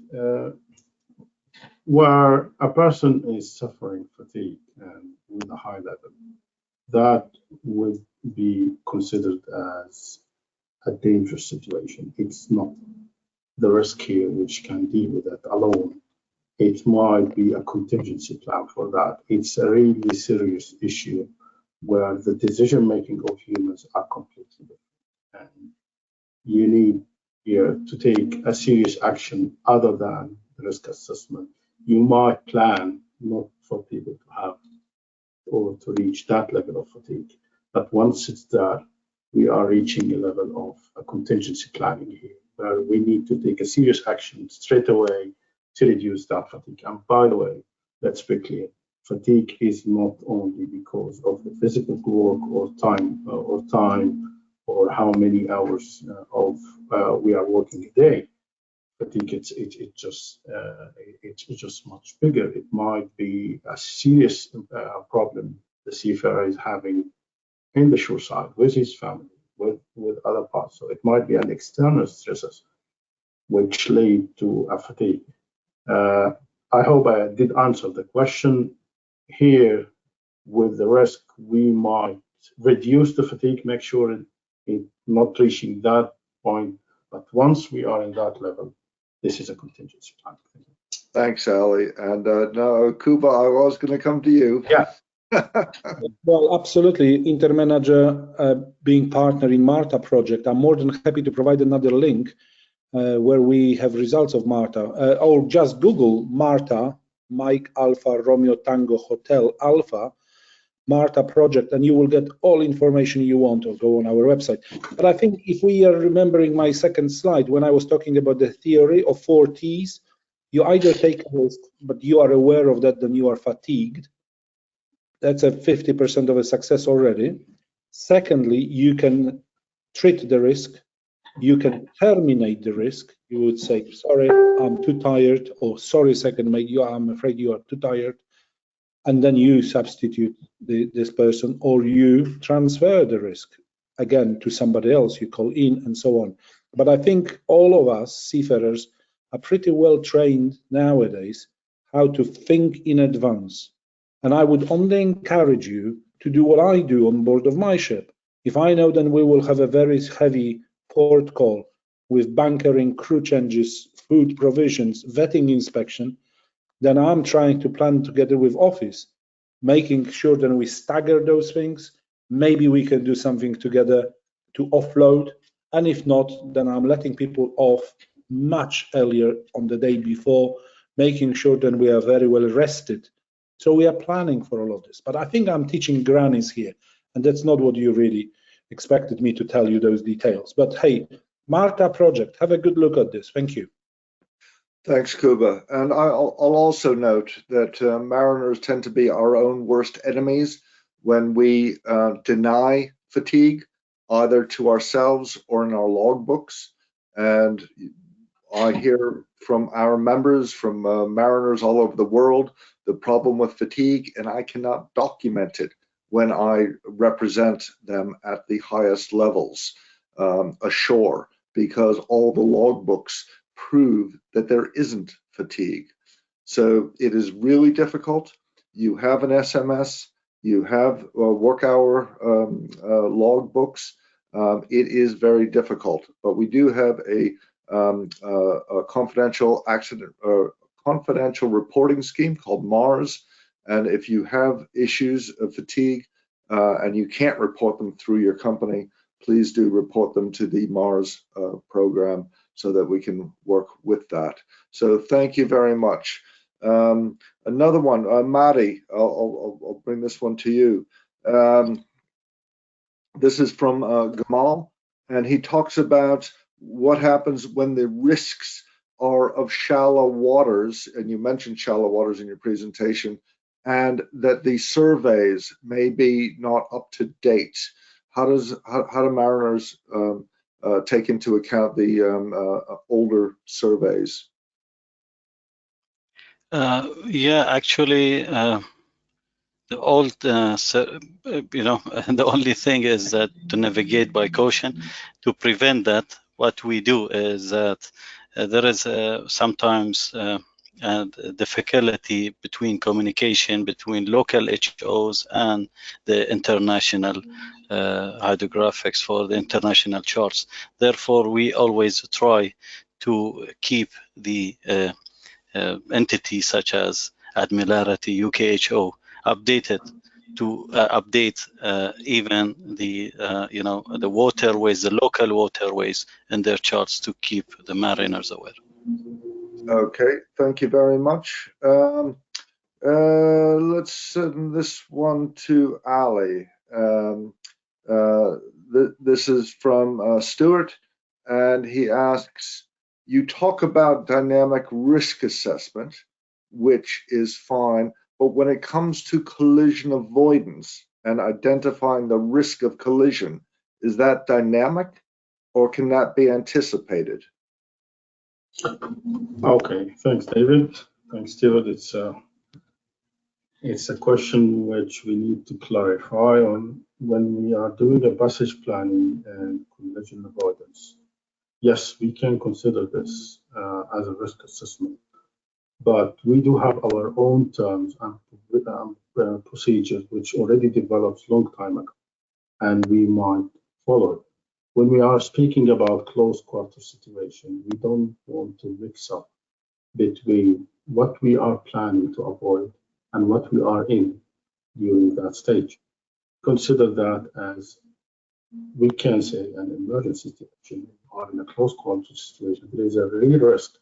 Where a person is suffering fatigue with a high level, that would be considered as a dangerous situation. It's not the risk here which can deal with it alone. It might be a contingency plan for that. It's a really serious issue where the decision making of humans are completely different. And you need to take a serious action other than the risk assessment, you might plan not for people to have or to reach that level of fatigue. But once it's there, we are reaching a level of a contingency planning here, where we need to take a serious action straight away to reduce that fatigue. And by the way, let's be clear, fatigue is not only because of the physical work or time or how many hours we are working a day. Fatigue, it's just much bigger. It might be a serious problem the seafarer is having in the shore side with his family, with other parts. So it might be an external stresses which lead to a fatigue. I hope I did answer the question. Here, with the risk, we might reduce the fatigue, make sure it not reaching that point. But once we are in that level, this is a contingency plan. Thanks, Ali. And now, Kuba, I was going to come to you. Yeah. Well, absolutely. Intermanager being partner in MARTA project, I'm more than happy to provide another link where we have results of MARTA. Or just Google MARTA, Mike Alpha Romeo Tango Hotel Alpha, MARTA project, and you will get all information you want, or go on our website. But I think if we are remembering my second slide, when I was talking about the theory of 4 T's, you either take a risk, but you are aware of that, then you are fatigued. That's a 50% of a success already. Secondly, you can treat the risk. You can terminate the risk. You would say, sorry, I'm too tired, or sorry, second mate, I'm afraid you are too tired. And then you substitute this person, or you transfer the risk again to somebody else, you call in, and so on. But I think all of us seafarers are pretty well trained nowadays how to think in advance. And I would only encourage you to do what I do on board of my ship. If I know then we will have a very heavy port call with bunkering, crew changes, food provisions, vetting inspection, then I'm trying to plan together with office, making sure that we stagger those things. Maybe we can do something together to offload. And if not, then I'm letting people off much earlier on the day before, making sure that we are very well rested. So we are planning for all of this. But I think I'm teaching grannies here, and that's not what you really expected me to tell you those details. But hey, MARTA project, have a good look at this. Thank you. Thanks, Kuba. And I'll also note that mariners tend to be our own worst enemies when we deny fatigue, either to ourselves or in our logbooks. And I hear from our members, from mariners all over the world, the problem with fatigue, and I cannot document it when I represent them at the highest levels ashore, because all the logbooks prove that there isn't fatigue. So it is really difficult. You have an SMS, you have work hour logbooks. It is very difficult, but we do have a confidential confidential reporting scheme called MARS. And if you have issues of fatigue and you can't report them through your company, please do report them to the MARS program so that we can work with that. So thank you very much. Another one, Maddie, I'll bring this one to you. This is from Gamal, and he talks about what happens when the risks are of shallow waters, and you mentioned shallow waters in your presentation, and that the surveys may be not up to date. How do mariners take into account the older surveys? Yeah, actually, the old, the only thing is that to navigate by caution. To prevent that, what we do is that there is sometimes difficulty between communication between local HOs and the international hydrographics for the international charts. Therefore, we always try to keep the entities such as Admiralty, UKHO updated to update even the the waterways, the local waterways in their charts to keep the mariners aware. Okay, thank you very much. Let's send this one to Ali. This is from Stuart, and he asks, you talk about dynamic risk assessment, which is fine, but when it comes to collision avoidance and identifying the risk of collision, is that dynamic or can that be anticipated? Okay, thanks, David. Thanks, Stuart. It's a question which we need to clarify on when we are doing a passage planning and collision avoidance. Yes, we can consider this as a risk assessment, but we do have our own terms and procedures which already developed long time ago, and we might follow it. When we are speaking about close quarter situation, we don't want to mix up between what we are planning to avoid and what we are in during that stage. Consider that as, we can say, an emergency situation or in a close quarter situation. There is a real risk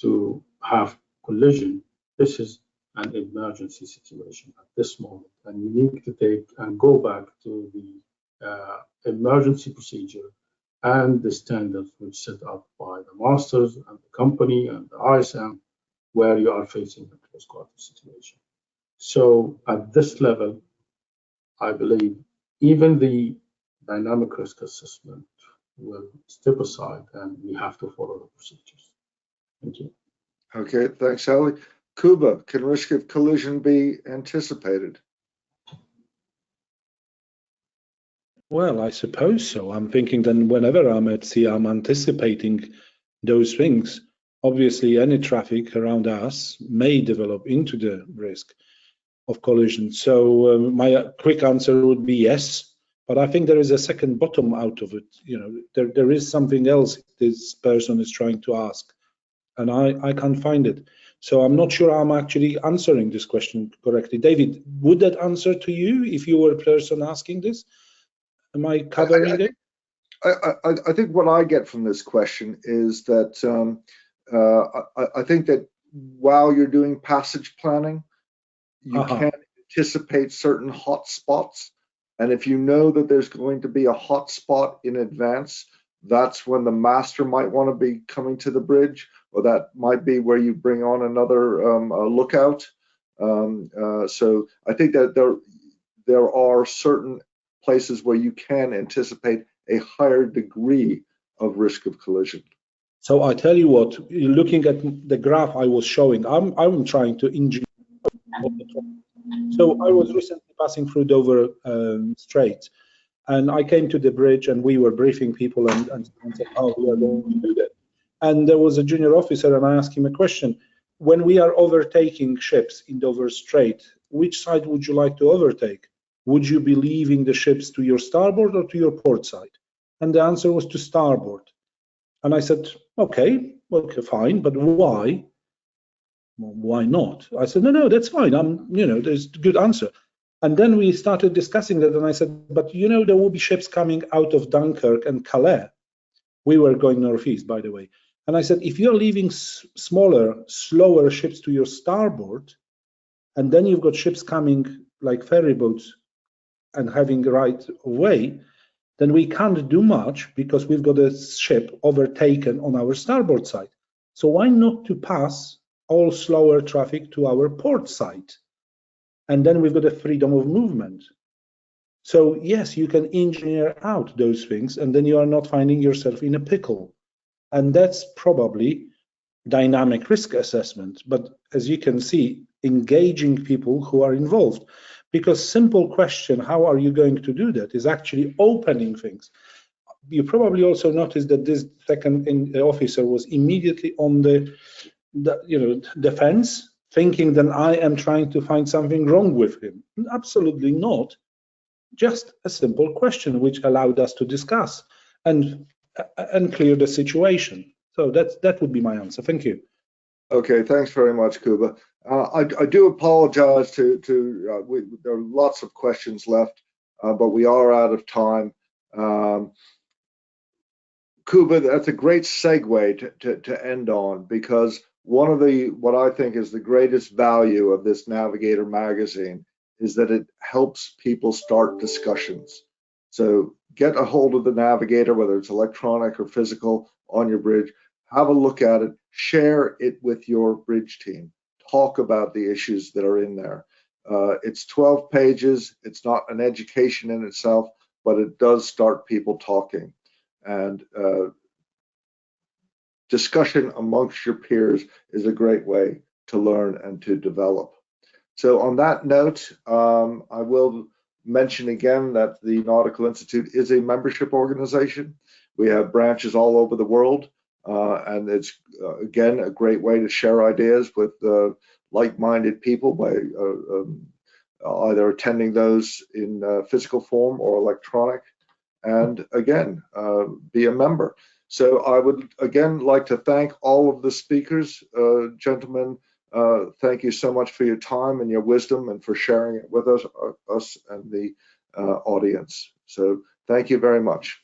to have collision. This is an emergency situation at this moment, and you need to take and go back to the emergency procedure and the standards which set up by the masters and the company and the ISM, where you are facing a close quarter situation. So at this level, I believe even the dynamic risk assessment will step aside and we have to follow the procedures. Thank you. Okay, thanks, Ali. Kuba, can risk of collision be anticipated? Well, I suppose so. I'm thinking then whenever I'm at sea, I'm anticipating those things. Obviously, any traffic around us may develop into the risk of collision. So my quick answer would be yes, but I think there is a second bottom out of it. You know, there is something else this person is trying to ask, and I can't find it. So I'm not sure I'm actually answering this question correctly. David, would that answer to you if you were a person asking this? Am I covering it? I think what I get from this question is that I think that while you're doing passage planning, you can anticipate certain hot spots. And if you know that there's going to be a hot spot in advance, that's when the master might want to be coming to the bridge, or that might be where you bring on another lookout. So I think that there are certain places where you can anticipate a higher degree of risk of collision. So I tell you what, looking at the graph I was showing, I'm trying to engineer. So I was recently passing through Dover Strait, and I came to the bridge and we were briefing people and said, oh, we are going to do that. And there was a junior officer and I asked him a question. When we are overtaking ships in Dover Strait, which side would you like to overtake? Would you be leaving the ships to your starboard or to your port side? And the answer was to starboard. And I said, okay, fine, but why? Well, why not? I said, no, that's fine. There's a good answer. And then we started discussing that, and I said, but there will be ships coming out of Dunkirk and Calais. We were going northeast, by the way. And I said, if you're leaving smaller, slower ships to your starboard, and then you've got ships coming like ferry boats and having right of way, then we can't do much because we've got a ship overtaken on our starboard side. So why not to pass all slower traffic to our port side? And then we've got a freedom of movement. So yes, you can engineer out those things and then you are not finding yourself in a pickle. And that's probably dynamic risk assessment. But as you can see, engaging people who are involved. Because simple question, how are you going to do that, is actually opening things. You probably also noticed that this second officer was immediately on the defense, thinking that I am trying to find something wrong with him. Absolutely not. Just a simple question which allowed us to discuss and clear the situation. So that would be my answer. Thank you. Okay, thanks very much, Kuba. I do apologize there are lots of questions left, but we are out of time. Kuba, that's a great segue to end on, because one of what I think is the greatest value of this Navigator magazine is that it helps people start discussions. So get a hold of the Navigator, whether it's electronic or physical, on your bridge. Have a look at it, share it with your bridge team. Talk about the issues that are in there. It's 12 pages. It's not an education in itself, but it does start people talking. And discussion amongst your peers is a great way to learn and to develop. So on that note, I will mention again that the Nautical Institute is a membership organization. We have branches all over the world, and it's, again, a great way to share ideas with like-minded people by either attending those in physical form or electronic, and again, be a member. So I would again like to thank all of the speakers, gentlemen. Thank you so much for your time and your wisdom and for sharing it with us and the audience. So thank you very much.